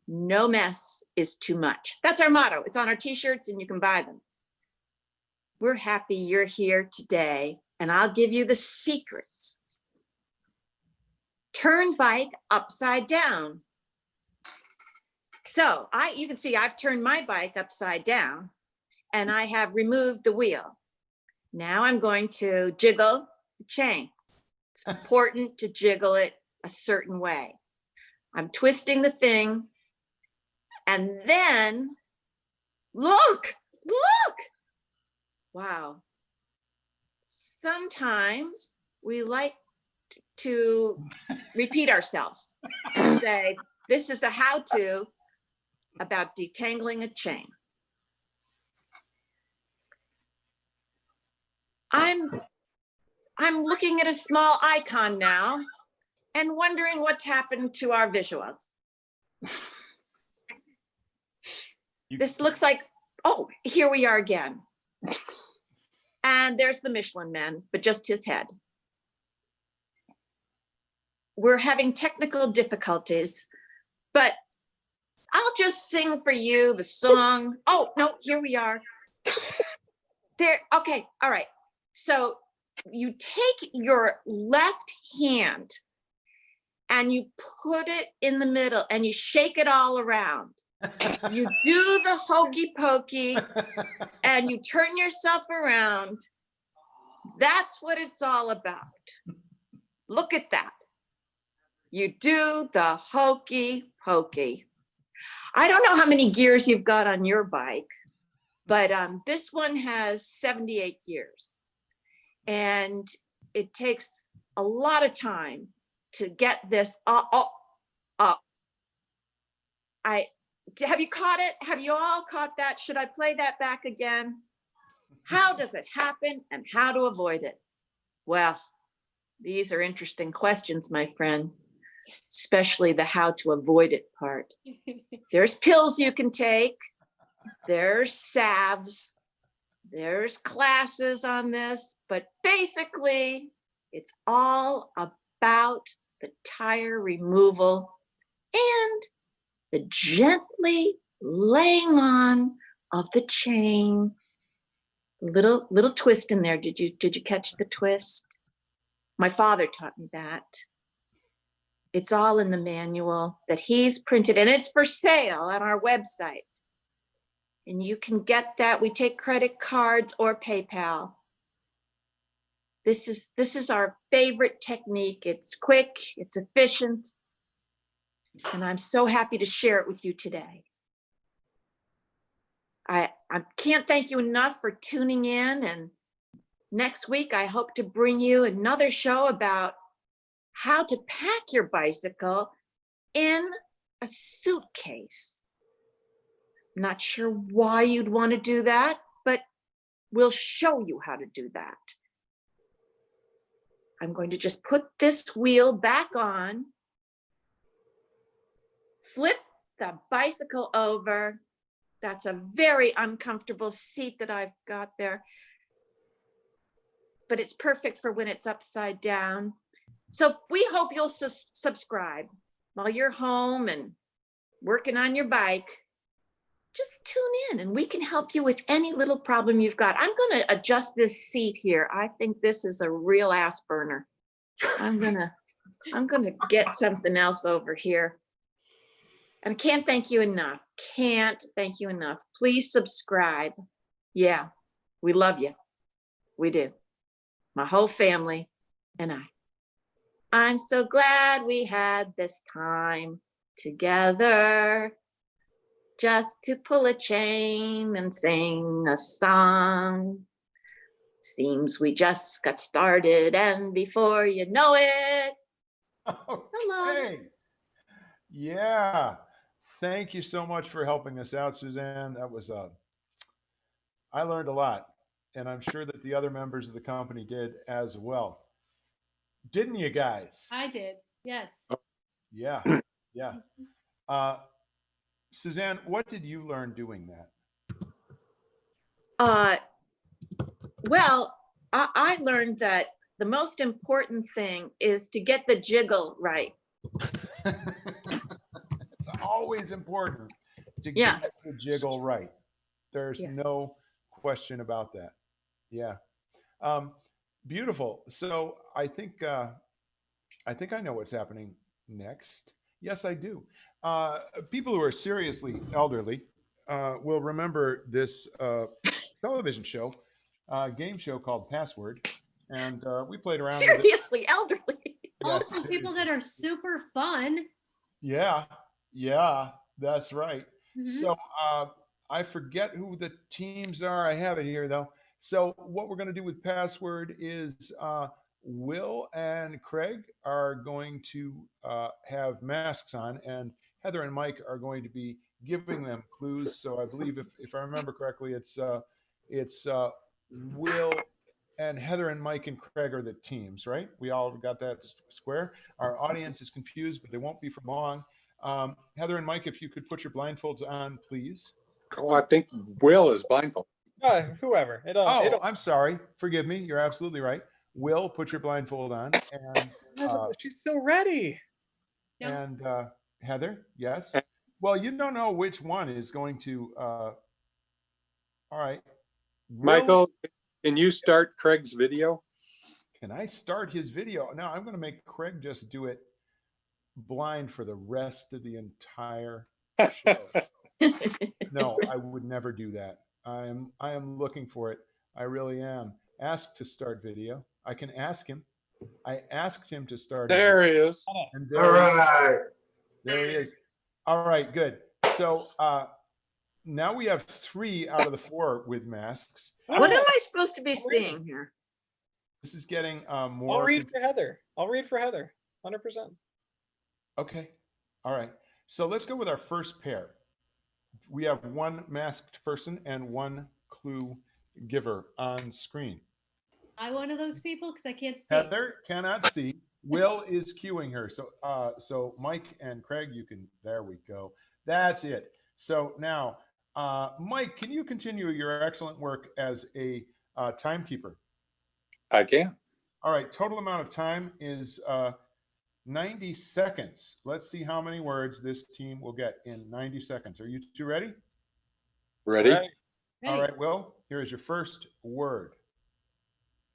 Speaker 7: No mess is too much. That's our motto. It's on our t-shirts and you can buy them. We're happy you're here today and I'll give you the secrets. Turn bike upside down. So you can see I've turned my bike upside down and I have removed the wheel. Now I'm going to jiggle the chain. It's important to jiggle it a certain way. I'm twisting the thing and then look. Wow. Sometimes we like to repeat ourselves and say, this is a how-to about detangling a chain. I'm looking at a small icon now and wondering what's happened to our visuals. This looks like, oh, here we are again. And there's the Michelin Man, but just his head. We're having technical difficulties, but I'll just sing for you the song. Oh, no, here we are. There, okay, all right. So you take your left hand and you put it in the middle and you shake it all around. You do the hokey pokey and you turn yourself around. That's what it's all about. Look at that. You do the hokey pokey. I don't know how many gears you've got on your bike, but this one has 78 gears. And it takes a lot of time to get this up. Have you caught it? Have you all caught that? Should I play that back again? How does it happen and how to avoid it? Well, these are interesting questions, my friend, especially the how to avoid it part. There's pills you can take. There's salves. There's classes on this, but basically it's all about the tire removal and the gently laying on of the chain. Little twist in there. Did you catch the twist? My father taught me that. It's all in the manual that he's printed and it's for sale on our website. And you can get that. We take credit cards or PayPal. This is our favorite technique. It's quick, it's efficient, and I'm so happy to share it with you today. I can't thank you enough for tuning in, and next week I hope to bring you another show about how to pack your bicycle in a suitcase. I'm not sure why you'd want to do that, but We'll show you how to do that. I'm going to just put this wheel back on. Flip the bicycle over. That's a very uncomfortable seat that I've got there. But it's perfect for when it's upside down. So we hope you'll subscribe while you're home and working on your bike. Just tune in and we can help you with any little problem you've got. I'm going to adjust this seat here. I think this is a real ass burner. I'm gonna get something else over here. And I can't thank you enough. Can't thank you enough. Please subscribe. Yeah, we love you. We do. My whole family and I. I'm so glad we had this time together just to pull a chain and sing a song. Seems we just got started and before you know it.
Speaker 1: Okay. Yeah. Thank you so much for helping us out, Suzanne. That was I learned a lot, and I'm sure that the other members of the company did as well. Didn't you guys?
Speaker 5: I did, yes.
Speaker 1: Yeah. Yeah. Suzanne, what did you learn doing that?
Speaker 7: Well, I learned that the most important thing is to get the jiggle right.
Speaker 1: It's always important to
Speaker 7: Yeah.
Speaker 1: get the jiggle right. There's
Speaker 7: Yeah.
Speaker 1: no question about that. Yeah. Beautiful. So I think I know what's happening next. Yes, I do. People who are seriously elderly will remember this television show, game show called Password, and we played around with it.
Speaker 7: Seriously, elderly.
Speaker 1: Yes,
Speaker 5: Also, people that
Speaker 1: seriously.
Speaker 5: are super fun.
Speaker 1: Yeah, that's right.
Speaker 5: Mhm.
Speaker 1: So I forget who the teams are. I have it here though. So what we're going to do with Password is Will and Craig are going to have masks on, and Heather and Mike are going to be giving them clues. So I believe, if I remember correctly, it's Will and Heather and Mike and Craig are the teams, right? We all got that square. Our audience is confused, but they won't be for long. Heather and Mike, if you could put your blindfolds on, please.
Speaker 2: Oh, I think Will is blindfold.
Speaker 3: Whoever.
Speaker 1: Oh, I'm sorry. Forgive me. You're absolutely right. Will, put your blindfold on. And
Speaker 3: She's still ready.
Speaker 5: Yep.
Speaker 1: and Heather, yes. Well, you don't know which one is going to. All right. Will,
Speaker 2: Michael, can you start Craig's video?
Speaker 1: can I start his video? No, I'm going to make Craig just do it blind for the rest of the entire show. No, I would never do that. I am looking for it. I really am. Ask to start video. I can ask him. I asked him to start.
Speaker 2: There he is.
Speaker 1: And
Speaker 6: All right.
Speaker 1: there he is. All right, good. So now we have 3 out of the 4 with masks.
Speaker 7: What am I supposed to be seeing here?
Speaker 1: This is getting
Speaker 3: I'll
Speaker 1: more.
Speaker 3: read for Heather. 100%.
Speaker 1: Okay. All right. So let's go with our first pair. We have 1 masked person and 1 clue giver on screen.
Speaker 5: I one of those people because I can't see.
Speaker 1: Heather cannot see. Will is cueing her. So so Mike and Craig, you can, there we go. That's it. So now, Mike, can you continue your excellent work as a timekeeper?
Speaker 2: I can.
Speaker 1: All right, total amount of time is 90 seconds. Let's see how many words this team will get in 90 seconds. Are you 2 ready?
Speaker 2: Ready?
Speaker 3: Right.
Speaker 1: All right, Will, here is your first word.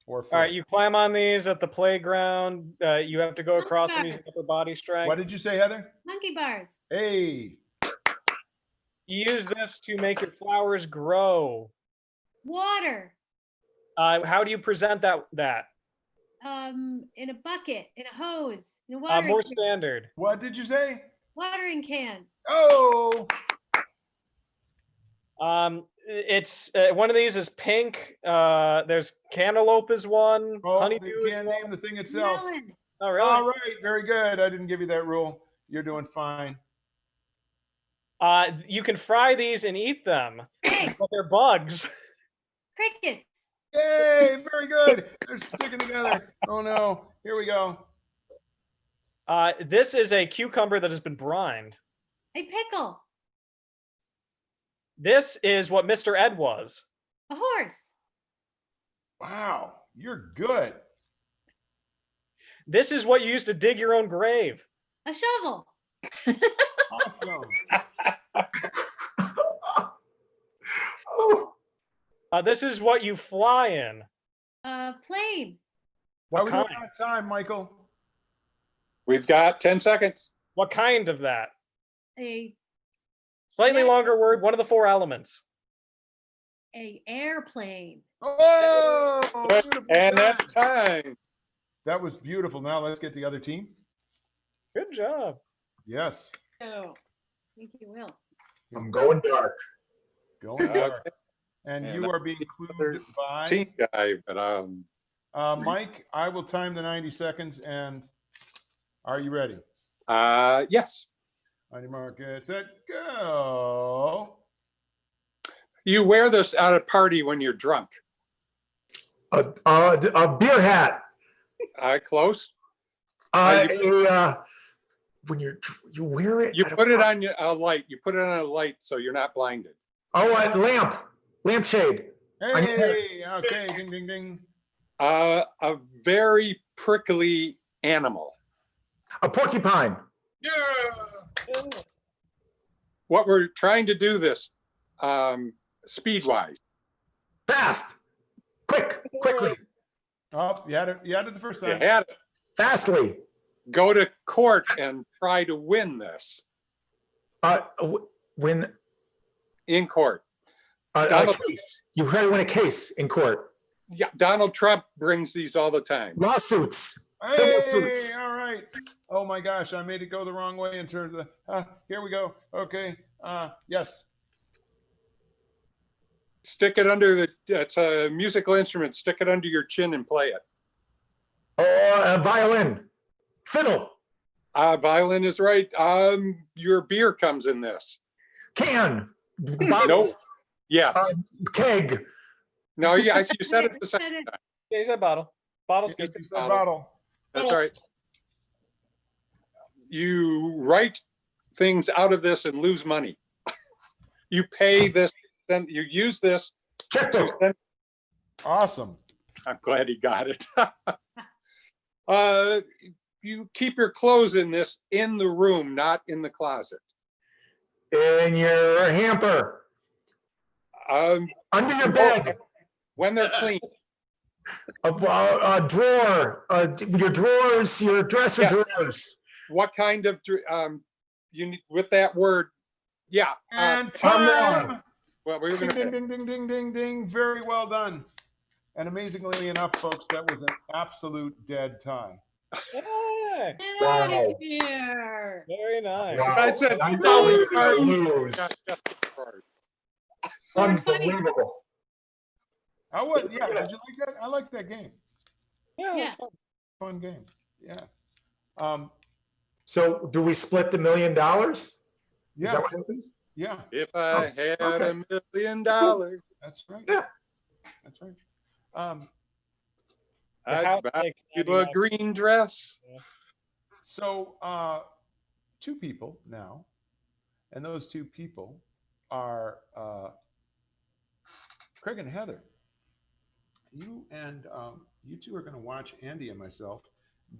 Speaker 1: Or
Speaker 3: All right, you climb on these at the playground. You have to go across them using upper body strength.
Speaker 1: What did you say, Heather?
Speaker 5: Monkey bars.
Speaker 1: Hey,
Speaker 3: You use this to make your flowers grow.
Speaker 5: Water.
Speaker 3: How do you present that?
Speaker 5: In a bucket, in a hose, in a
Speaker 3: More
Speaker 5: watering,
Speaker 3: standard.
Speaker 1: what did you say?
Speaker 5: watering can.
Speaker 1: Oh,
Speaker 3: It's one of these is pink. There's cantaloupe is one.
Speaker 1: oh,
Speaker 3: Honeydew
Speaker 1: you
Speaker 3: is
Speaker 1: can't
Speaker 3: one.
Speaker 1: name the thing itself.
Speaker 5: Melon.
Speaker 3: Oh, really?
Speaker 1: All right, very good. I didn't give you that rule. You're doing fine.
Speaker 3: You can fry these and eat them, but they're bugs.
Speaker 5: Crickets.
Speaker 1: Yay, very good. They're sticking together. Oh no, here we go.
Speaker 3: This is a cucumber that has been brined.
Speaker 5: A pickle.
Speaker 3: This is what Mr. Ed was.
Speaker 5: A horse.
Speaker 1: Wow, you're good.
Speaker 3: This is what you used to dig your own grave.
Speaker 5: A shovel.
Speaker 1: Awesome.
Speaker 6: Oh,
Speaker 3: This is what you fly in.
Speaker 5: A plane.
Speaker 1: How
Speaker 3: What
Speaker 1: we doing
Speaker 3: kind?
Speaker 1: on time, Michael?
Speaker 2: We've got 10 seconds.
Speaker 3: What kind of that?
Speaker 5: A
Speaker 3: Slightly
Speaker 5: Jet.
Speaker 3: longer word, one of the 4 elements.
Speaker 5: airplane.
Speaker 1: Oh, beautiful
Speaker 2: And
Speaker 1: job.
Speaker 2: that's time.
Speaker 1: That was beautiful. Now let's get the other team.
Speaker 3: Good job.
Speaker 1: Yes,
Speaker 5: Oh, thank you, Will.
Speaker 6: I'm going dark.
Speaker 1: going dark.
Speaker 2: Okay.
Speaker 1: And
Speaker 2: And
Speaker 1: you are being clued by
Speaker 2: Team guy, but
Speaker 1: Mike. I will time the 90 seconds. And are you ready?
Speaker 2: yes.
Speaker 1: On your mark, get set, go.
Speaker 2: You wear this at a party when you're drunk.
Speaker 6: A beer hat.
Speaker 2: Close.
Speaker 6: When you wear it.
Speaker 2: You
Speaker 6: at a
Speaker 2: put it
Speaker 6: party.
Speaker 2: on a light. You put it on a light so you're not blinded.
Speaker 6: Oh, a lampshade. On your head.
Speaker 1: Hey, okay, ding, ding, ding.
Speaker 2: A very prickly animal.
Speaker 6: A porcupine.
Speaker 2: What we're trying to do this speed-wise.
Speaker 6: Fast. Quickly.
Speaker 1: Oh, you had it the first
Speaker 2: You
Speaker 1: time.
Speaker 2: had it.
Speaker 6: Fastly.
Speaker 2: Go to court and try to win this
Speaker 6: When
Speaker 2: in court.
Speaker 6: a
Speaker 2: Donald-
Speaker 6: case. You try to win a case in court.
Speaker 2: Yeah, Donald Trump brings these all the time.
Speaker 6: Lawsuits. Civil
Speaker 1: Hey,
Speaker 6: suits.
Speaker 1: all right. Oh my gosh, I made it go the wrong way in terms of the. Here we go. Okay. Yes.
Speaker 2: Stick it under the. It's a musical instrument. Stick it under your chin and play it.
Speaker 6: Oh, a violin. Fiddle.
Speaker 2: Violin is right. Your beer comes in this.
Speaker 6: Can.
Speaker 2: Nope. Yes.
Speaker 6: Keg.
Speaker 2: No. Yeah. You said it the
Speaker 5: Said
Speaker 2: second
Speaker 5: it.
Speaker 2: time.
Speaker 3: Yeah, he said bottle. Bottle's
Speaker 1: Yes,
Speaker 3: good.
Speaker 1: you said bottle.
Speaker 2: That's right. You write things out of this and lose money. You pay this. Then you use this to
Speaker 6: Checkbook.
Speaker 2: send.
Speaker 1: Awesome.
Speaker 2: I'm glad he got it. You keep your clothes in this in the room, not in the closet.
Speaker 6: In your hamper. Under your bed.
Speaker 2: When they're clean.
Speaker 6: A drawer. Your drawers. Your dresser
Speaker 2: Yes.
Speaker 6: drawers.
Speaker 2: What kind of you need with that word? Yeah.
Speaker 1: And
Speaker 6: Armoire.
Speaker 1: time.
Speaker 2: Well, we were
Speaker 1: Ding,
Speaker 2: gonna.
Speaker 1: ding, ding, ding, ding, ding. Very well done. And amazingly enough, folks, that was an absolute dead tie.
Speaker 3: Hey,
Speaker 6: Wow.
Speaker 5: Here.
Speaker 3: very nice.
Speaker 6: Wow.
Speaker 2: I said,
Speaker 6: And I
Speaker 2: Dolly
Speaker 6: thought
Speaker 2: Parton.
Speaker 6: we were gonna lose.
Speaker 2: Got just the card.
Speaker 6: Unbelievable.
Speaker 1: I would, yeah. Did you like that? I like that game.
Speaker 3: Yeah,
Speaker 5: Yeah.
Speaker 3: that's fun.
Speaker 1: Fun game. Yeah.
Speaker 6: So do we split the $1 million? Is
Speaker 1: Yeah.
Speaker 6: that what happens?
Speaker 1: Yeah.
Speaker 2: If I had
Speaker 6: okay.
Speaker 2: $1 million,
Speaker 1: That's right.
Speaker 6: Yeah.
Speaker 1: That's right.
Speaker 3: The house
Speaker 2: I'd buy
Speaker 3: makes
Speaker 2: you a
Speaker 3: 99.
Speaker 2: green dress.
Speaker 1: So, two people now, and those two people are Craig and Heather. You two are going to watch Andy and myself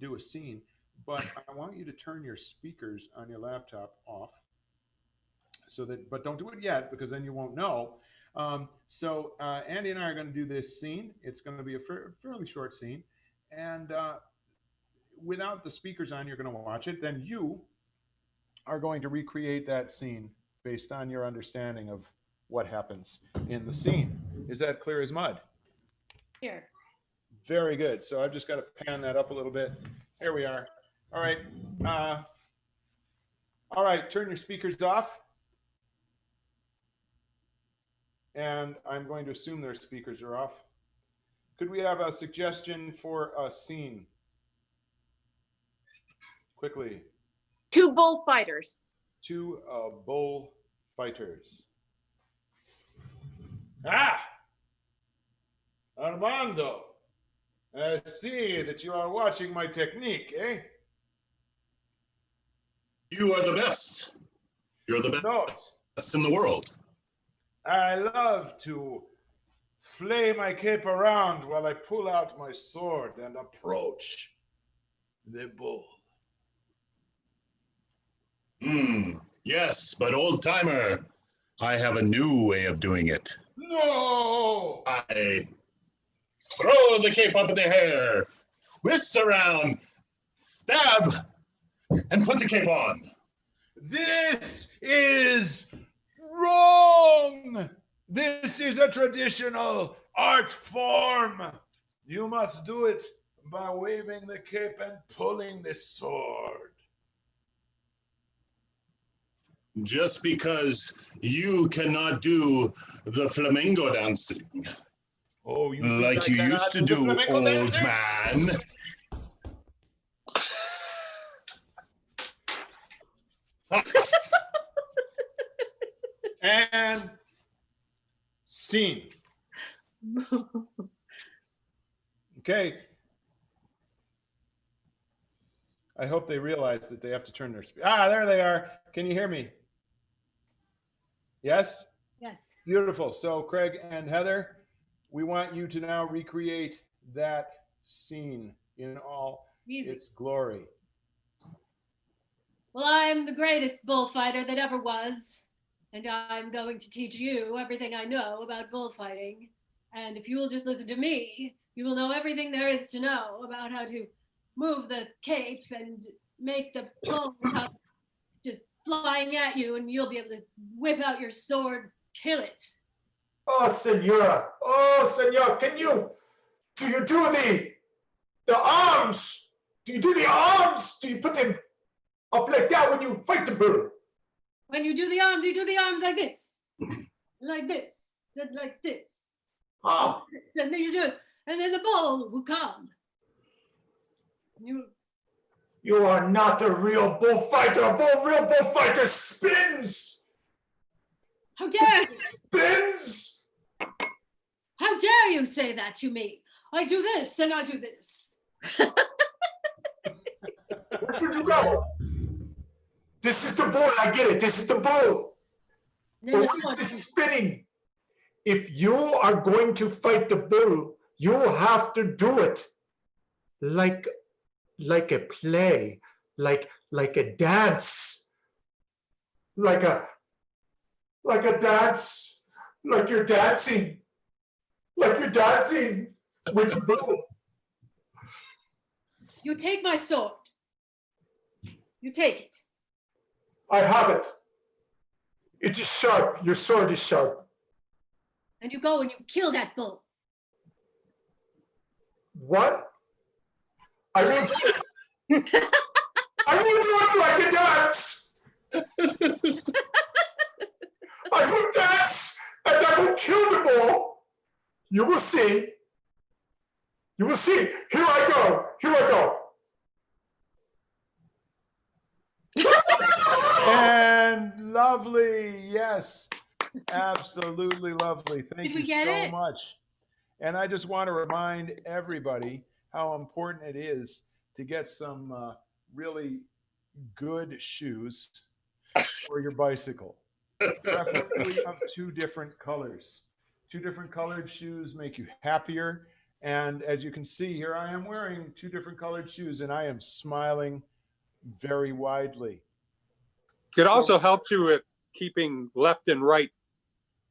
Speaker 1: do a scene, but I want you to turn your speakers on your laptop off. But don't do it yet because then you won't know. So Andy and I are going to do this scene. It's going to be a fairly short scene, and without the speakers on, you're going to watch it. Then you are going to recreate that scene based on your understanding of what happens in the scene. Is that clear as mud?
Speaker 5: Here.
Speaker 1: Very good. So I've just got to pan that up a little bit. Here we are. All right. All right. Turn your speakers off. And I'm going to assume their speakers are off. Could we have a suggestion for a scene? Quickly.
Speaker 7: 2 bullfighters.
Speaker 1: 2 bull fighters. Ah! Armando, I see that you are watching my technique, eh?
Speaker 4: You are the best. You're the
Speaker 1: Note,
Speaker 4: best in the world.
Speaker 1: I love to flay my cape around while I pull out my sword and approach the bull.
Speaker 4: Yes, but old timer, I have a new way of doing it.
Speaker 1: No!
Speaker 4: I throw the cape up in the air, twist around, stab, and put the cape on.
Speaker 1: This is wrong! This is a traditional art form. You must do it by waving the cape and pulling the sword.
Speaker 4: Just because you cannot do the flamingo dancing
Speaker 1: Oh, you
Speaker 4: like you used to do, old man.
Speaker 1: And scene. Okay. I hope they realize that they have to turn their speed. There they are. Can you hear me? Yes?
Speaker 5: Yes.
Speaker 1: Beautiful. So, Craig and Heather, we want you to now recreate that scene in all
Speaker 5: Easy.
Speaker 1: its glory.
Speaker 5: Well, I'm the greatest bullfighter that ever was, and I'm going to teach you everything I know about bullfighting. And if you will just listen to me, you will know everything there is to know about how to move the cape and make the bull come just flying at you, and you'll be able to whip out your sword, kill it.
Speaker 6: Oh, senora. Oh, senor, do you do the arms? Do you do the arms? Do you put them up like that when you fight the bull?
Speaker 5: When you do the arms, you do the arms like this, like this, and like this.
Speaker 6: Oh,
Speaker 5: And then you do it, and then the bull will come.
Speaker 6: you are not a real bullfighter. A real bullfighter spins.
Speaker 5: How dare you?
Speaker 6: Spins.
Speaker 5: How dare you say that to me? I do this and I do this.
Speaker 6: Where should you go? This is the bull. I get it. This is the bull.
Speaker 5: And
Speaker 6: But
Speaker 5: then the
Speaker 6: what is
Speaker 5: sword.
Speaker 6: this spinning? If you are going to fight the bull, you have to do it like a play, like a dance, like a dance, like you're dancing with the bull.
Speaker 5: You take my sword. You take it.
Speaker 6: I have it. It is sharp. Your sword is sharp.
Speaker 5: And you go and you kill that bull.
Speaker 6: What? I will do it. I will do it like a dance. I will dance and I will kill the bull. You will see. You will see. Here I go. Here I go.
Speaker 1: And lovely. Yes. Absolutely lovely. Thank
Speaker 5: Did we
Speaker 1: you
Speaker 5: get
Speaker 1: so
Speaker 5: it?
Speaker 1: much. And I just want to remind everybody how important it is to get some really good shoes for your bicycle. Preferably of two different colors. Two different colored shoes make you happier. And as you can see here, I am wearing two different colored shoes and I am smiling very widely.
Speaker 2: It also helps you with keeping left and right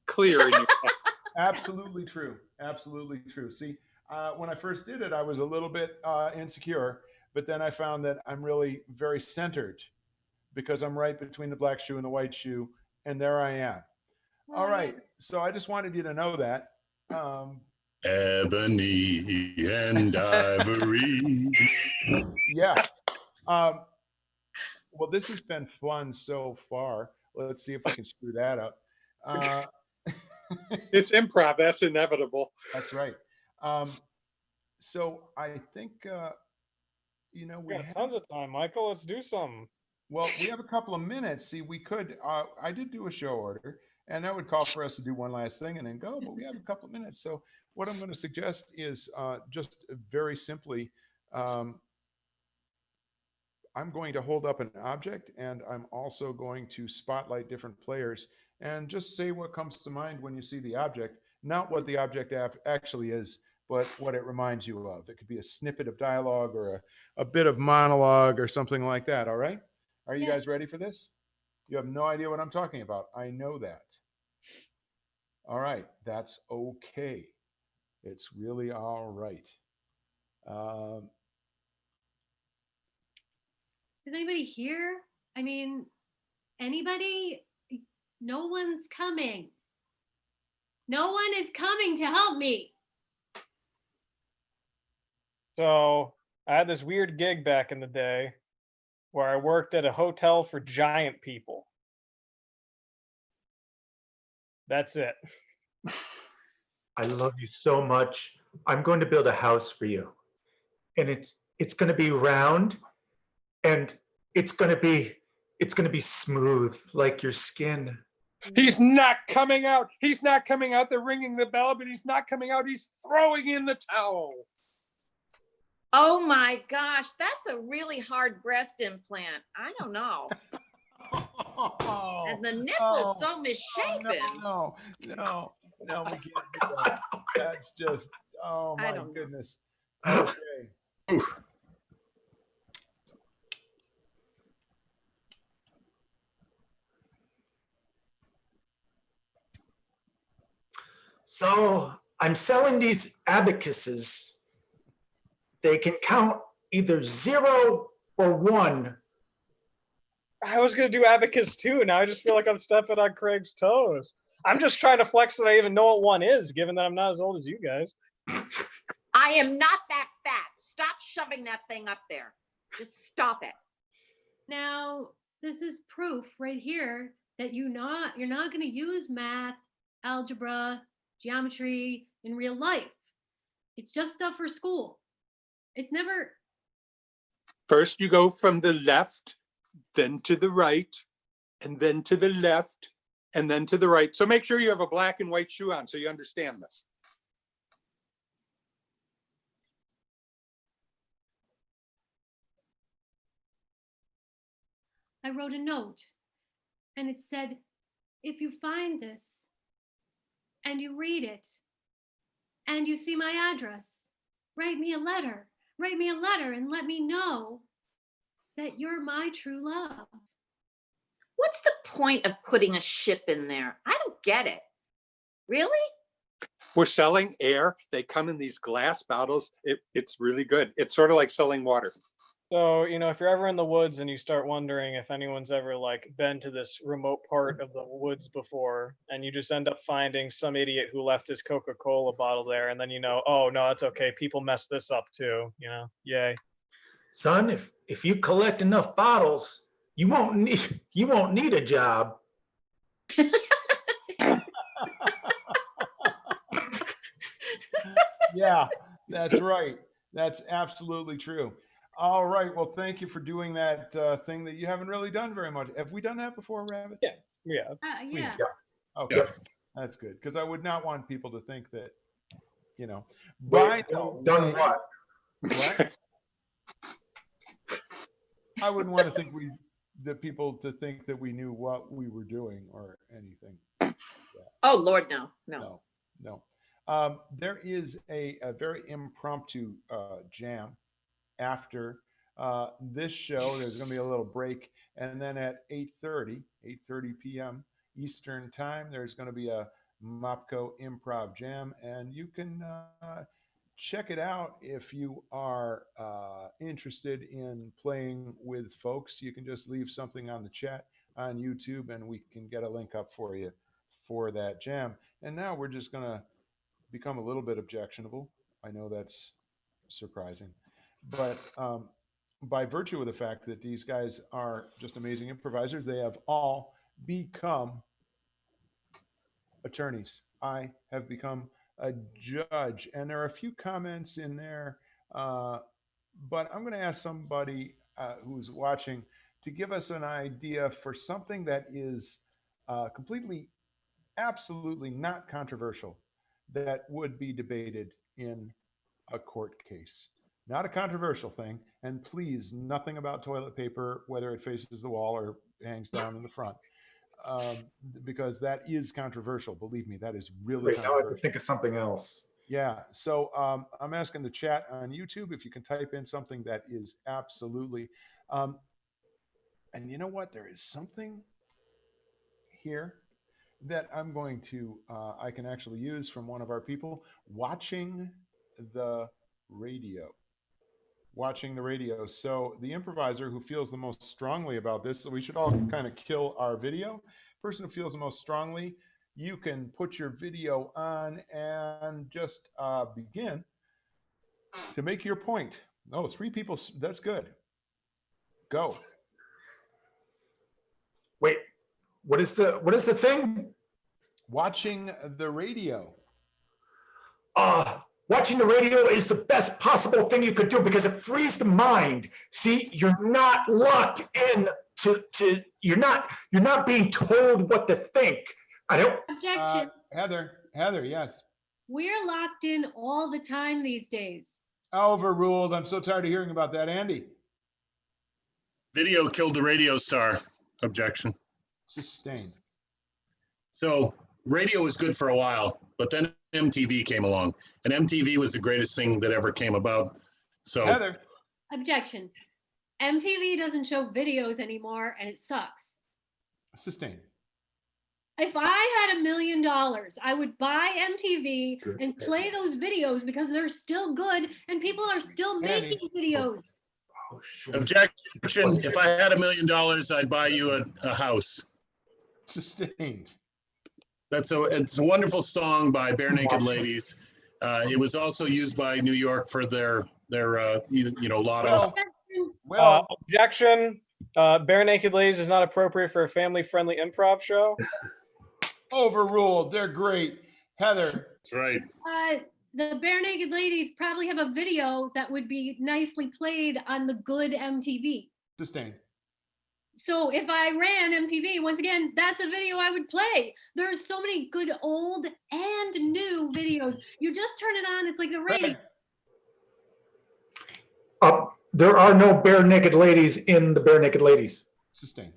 Speaker 2: clear in your head.
Speaker 1: Absolutely true. Absolutely true. See, when I first did it, I was a little bit insecure, but then I found that I'm really very centered because I'm right between the black shoe and the white shoe, and there I am. All right. So I just wanted you to know that.
Speaker 4: Ebony and ivory.
Speaker 1: Yeah. Well, this has been fun so far. Let's see if we can screw that up.
Speaker 2: It's improv. That's inevitable.
Speaker 1: That's right. So I think, we
Speaker 3: We got
Speaker 1: have,
Speaker 3: tons of time, Michael. Let's do some.
Speaker 1: well, we have a couple of minutes. See, we could, I did do a show order, and that would call for us to do one last thing and then go, but we have a couple of minutes. So what I'm going to suggest is just very simply, I'm going to hold up an object, and I'm also going to spotlight different players and just say what comes to mind when you see the object, not what the object actually is, but what it reminds you of. It could be a snippet of dialogue or a bit of monologue or something like that. All right. Are you
Speaker 5: Yeah.
Speaker 1: guys ready for this? You have no idea what I'm talking about. I know that. All right. That's okay. It's really all right.
Speaker 5: Is anybody here? I mean, anybody? No one's coming. No one is coming to help me.
Speaker 3: So I had this weird gig back in the day where I worked at a hotel for giant people. That's it.
Speaker 6: I love you so much. I'm going to build a house for you. And it's going to be round, and it's going to be smooth like your skin.
Speaker 2: He's not coming out. He's not coming out. They're ringing the bell, but he's not coming out. He's throwing in the towel.
Speaker 8: Oh my gosh, that's a really hard breast implant. I don't know. And the nipple's so misshapen.
Speaker 1: No, we can't do that. That's just, oh
Speaker 8: I
Speaker 1: my
Speaker 8: don't know.
Speaker 1: goodness. Okay.
Speaker 6: So I'm selling these abacuses. They can count either 0 or 1.
Speaker 3: I was gonna do abacus too. Now I just feel like I'm stepping on Craig's toes. I'm just trying to flex that I even know what one is, given that I'm not as old as you guys.
Speaker 8: I am not that fat. Stop shoving that thing up there. Just stop it.
Speaker 5: Now, this is proof right here that you're not going to use math, algebra, geometry in real life. It's just stuff for school. It's never.
Speaker 2: First, you go from the left, then to the right, and then to the left, and then to the right. So make sure you have a black and white shoe on so you understand this.
Speaker 5: I wrote a note and it said, if you find this and you read it and you see my address, write me a letter. Write me a letter and let me know that you're my true love.
Speaker 8: What's the point of putting a ship in there? I don't get it. Really?
Speaker 2: We're selling air. They come in these glass bottles. It's really good. It's sort of like selling water.
Speaker 3: So, if you're ever in the woods and you start wondering if anyone's ever like been to this remote part of the woods before, and you just end up finding some idiot who left his Coca-Cola bottle there, and then oh no, that's okay. People mess this up too, yay.
Speaker 6: Son, if you collect enough bottles, you won't need a job.
Speaker 1: Yeah, that's right. That's absolutely true. All right. Well, thank you for doing that thing that you haven't really done very much. Have we done that before, Rabbits?
Speaker 3: Yeah. Yeah.
Speaker 5: Yeah.
Speaker 1: Okay.
Speaker 6: Yeah.
Speaker 1: That's good. Because I would not want people to think that,
Speaker 6: Wait, done what?
Speaker 1: What? I wouldn't want to think people to think that we knew what we were doing or anything.
Speaker 8: Oh, Lord, no.
Speaker 1: No. There is a very impromptu jam after this show. There's going to be a little break, and then at 8:30 p.m. Eastern time, there's going to be a Mopco improv jam, and you can check it out if you are interested in playing with folks. You can just leave something on the chat on YouTube, and we can get a link up for you for that jam. And now we're just going to become a little bit objectionable. I know that's surprising, but by virtue of the fact that these guys are just amazing improvisers, they have all become attorneys. I have become a judge, and there are a few comments in there, but I'm going to ask somebody who's watching to give us an idea for something that is completely, absolutely not controversial. that would be debated in a court case. Not a controversial thing. And please, nothing about toilet paper, whether it faces the wall or hangs down in the front, because that is controversial. Believe me, that is really
Speaker 6: Wait, now I have to
Speaker 1: controversial.
Speaker 6: think of something else.
Speaker 1: Yeah. So I'm asking the chat on YouTube if you can type in something that is absolutely. And you know what? There is something here that I'm going to, I can actually use from one of our people, watching the radio. Watching the radio. So the improviser who feels the most strongly about this, so we should all kind of kill our video. Person who feels the most strongly, you can put your video on and just begin to make your point. Oh, 3 people, that's good. Go.
Speaker 6: Wait, what is the thing?
Speaker 1: Watching the radio.
Speaker 6: Watching the radio is the best possible thing you could do because it frees the mind. See, you're not locked in to you're not being told what to think. I don't.
Speaker 5: Objection.
Speaker 1: Heather, yes.
Speaker 5: We're locked in all the time these days.
Speaker 1: Overruled. I'm so tired of hearing about that. Andy.
Speaker 4: Video killed the radio star. Objection.
Speaker 1: Sustained.
Speaker 4: So radio was good for a while, but then MTV came along, and MTV was the greatest thing that ever came about. So
Speaker 1: Heather.
Speaker 5: Objection. MTV doesn't show videos anymore and it sucks.
Speaker 1: Sustained.
Speaker 5: If I had $1 million, I would buy MTV and play those videos because they're still good and people are still making videos.
Speaker 6: Oh, shoot.
Speaker 4: objection. If I had $1 million, I'd buy you a house.
Speaker 1: Sustained.
Speaker 4: It's a wonderful song by Bare Naked Ladies. It was also used by New York for their lotto.
Speaker 1: Well,
Speaker 3: Objection. Bare Naked Ladies is not appropriate for a family-friendly improv show.
Speaker 1: overruled. They're great. Heather.
Speaker 4: That's right.
Speaker 5: The Bare Naked Ladies probably have a video that would be nicely played on the good MTV.
Speaker 1: Sustained.
Speaker 5: So if I ran MTV, once again, that's a video I would play. There's so many good old and new videos. You just turn it on, it's like the radio.
Speaker 6: There are no Bare Naked Ladies in the Bare Naked Ladies.
Speaker 1: Sustained.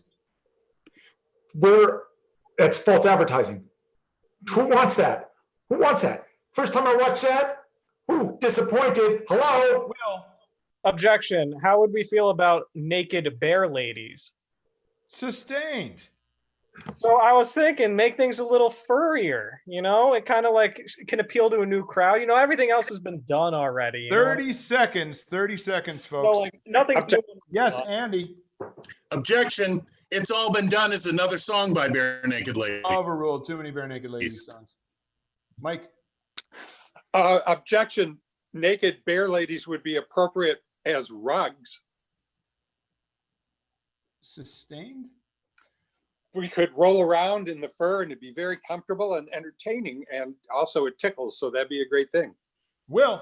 Speaker 6: That's false advertising. Who wants that? Who wants that? First time I watched that, ooh, disappointed. Hello?
Speaker 1: Will.
Speaker 3: Objection. How would we feel about naked bear ladies?
Speaker 1: Sustained.
Speaker 3: So I was thinking, make things a little furrier, it kind of like can appeal to a new crowd. Everything else has been done already.
Speaker 1: 30 seconds,
Speaker 3: So
Speaker 1: folks.
Speaker 3: like nothing's new.
Speaker 1: Yes, Andy.
Speaker 4: Objection. It's All Been Done is another song by Bare Naked Ladies.
Speaker 1: Overruled. Too many Bare Naked Ladies songs. Mike.
Speaker 2: Objection. Naked bear ladies would be appropriate as rugs.
Speaker 1: Sustained.
Speaker 2: We could roll around in the fur and it'd be very comfortable and entertaining, and also it tickles, so that'd be a great thing.
Speaker 1: Will.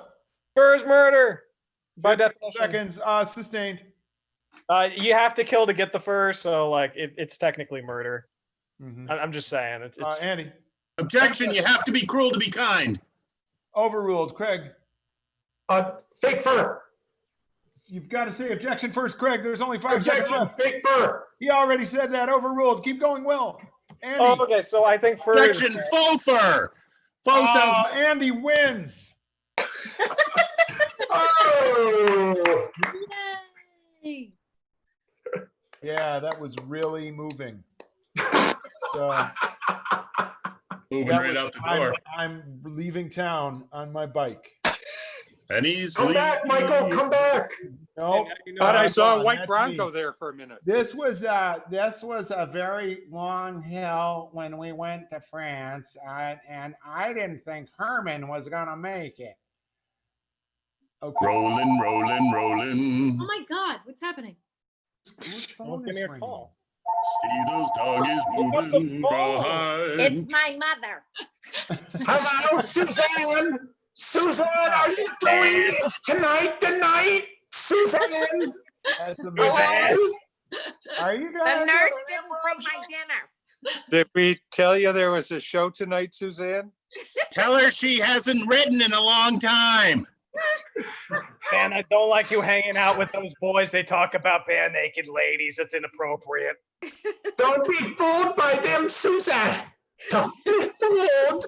Speaker 3: Fur is murder by
Speaker 1: 50
Speaker 3: definition.
Speaker 1: seconds. Sustained.
Speaker 3: You have to kill to get the fur, so like it's technically murder.
Speaker 1: Mhm.
Speaker 3: I'm just saying. It's
Speaker 1: Andy.
Speaker 4: Objection. You have to be cruel to be kind.
Speaker 1: Overruled. Craig.
Speaker 6: Fake fur.
Speaker 1: You've got to say objection first, Craig. There's only 5 seconds
Speaker 6: Objection,
Speaker 1: left.
Speaker 6: fake fur.
Speaker 1: He already said that. Overruled. Keep going, Will. Andy.
Speaker 3: Oh, okay. So I think fur. is-
Speaker 4: Objection. Faux fur. Faux sounds.
Speaker 1: Andy wins.
Speaker 6: Oh.
Speaker 5: Yay!
Speaker 1: Yeah, that was really moving. So,
Speaker 4: Moving
Speaker 1: that
Speaker 4: right
Speaker 1: was-
Speaker 4: out the door.
Speaker 1: I'm leaving town on my bike.
Speaker 4: And he's
Speaker 6: Come back, Michael, come back.
Speaker 1: No,
Speaker 2: But I
Speaker 1: hold
Speaker 2: saw
Speaker 1: on,
Speaker 2: a white
Speaker 1: that's
Speaker 2: Bronco
Speaker 1: me.
Speaker 2: there for a minute.
Speaker 9: This was a very long hill when we went to France, and I didn't think Herman was gonna make it.
Speaker 1: Okay.
Speaker 4: rolling, rolling, rolling.
Speaker 5: Oh my God, what's happening?
Speaker 1: Whose phone
Speaker 3: Someone's
Speaker 1: is
Speaker 3: giving me a
Speaker 1: ringing?
Speaker 3: call.
Speaker 4: See those doggies moving behind.
Speaker 8: It's my mother.
Speaker 6: Hello, Suzanne. Suzanne, are you doing this tonight? Suzanne?
Speaker 1: That's amazing.
Speaker 6: Hello?
Speaker 1: Are you
Speaker 8: The
Speaker 1: guys?
Speaker 8: nurse didn't bring my dinner.
Speaker 2: Did we tell you there was a show tonight, Suzanne?
Speaker 4: Tell her she hasn't written in a long time.
Speaker 3: Man, I don't like you hanging out with those boys. They talk about bare naked ladies. It's inappropriate.
Speaker 6: Don't be fooled by them, Suzanne. Don't be fooled.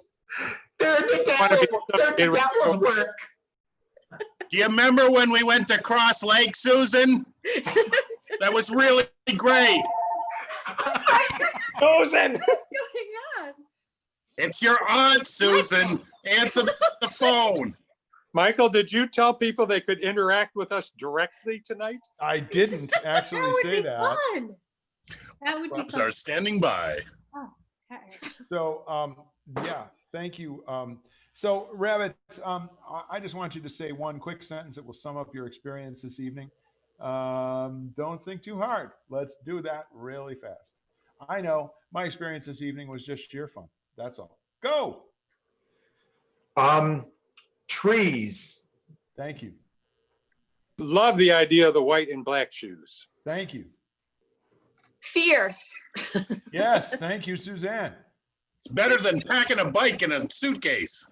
Speaker 6: They're the
Speaker 2: Wanna be
Speaker 6: devil. They're the devil's work.
Speaker 4: Do you remember when we went to Cross Lake, Susan? That was really great.
Speaker 3: Susan!
Speaker 5: What's going on?
Speaker 4: It's your aunt, Susan. Answer the phone.
Speaker 2: Michael, did you tell people they could interact with us directly tonight?
Speaker 1: I didn't actually
Speaker 5: That would
Speaker 1: say
Speaker 5: be
Speaker 1: that.
Speaker 5: fun. That would be
Speaker 4: Props
Speaker 5: fun.
Speaker 4: are standing by.
Speaker 5: Okay.
Speaker 1: So, yeah, thank you. So, Rabbits, I just want you to say one quick sentence that will sum up your experience this evening. Don't think too hard. Let's do that really fast. I know my experience this evening was just sheer fun. That's all. Go.
Speaker 6: Trees.
Speaker 1: Thank you.
Speaker 2: Love the idea of the white and black shoes.
Speaker 1: Thank you.
Speaker 7: Fear.
Speaker 1: Yes, thank you, Suzanne.
Speaker 4: It's better than packing a bike in a suitcase.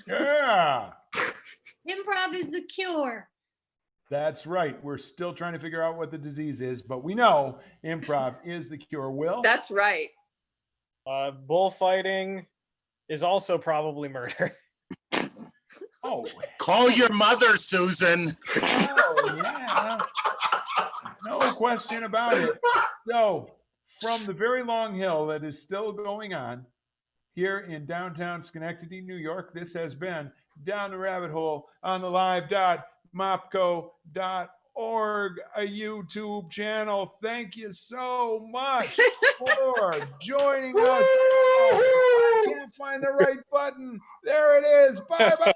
Speaker 1: Yeah,
Speaker 5: Improv is the cure.
Speaker 1: that's right. We're still trying to figure out what the disease is, but we know improv is the cure. Will?
Speaker 7: That's right.
Speaker 3: Bullfighting is also probably murder.
Speaker 1: Oh,
Speaker 4: Call your mother, Susan.
Speaker 1: oh, yeah. No question about it. So, from the very long hill that is still going on here in downtown Schenectady, New York, this has been Down the Rabbit Hole on the live.mopco.org, a YouTube channel. Thank you so much for joining us. I can't find the right button. There it is. Bye bye.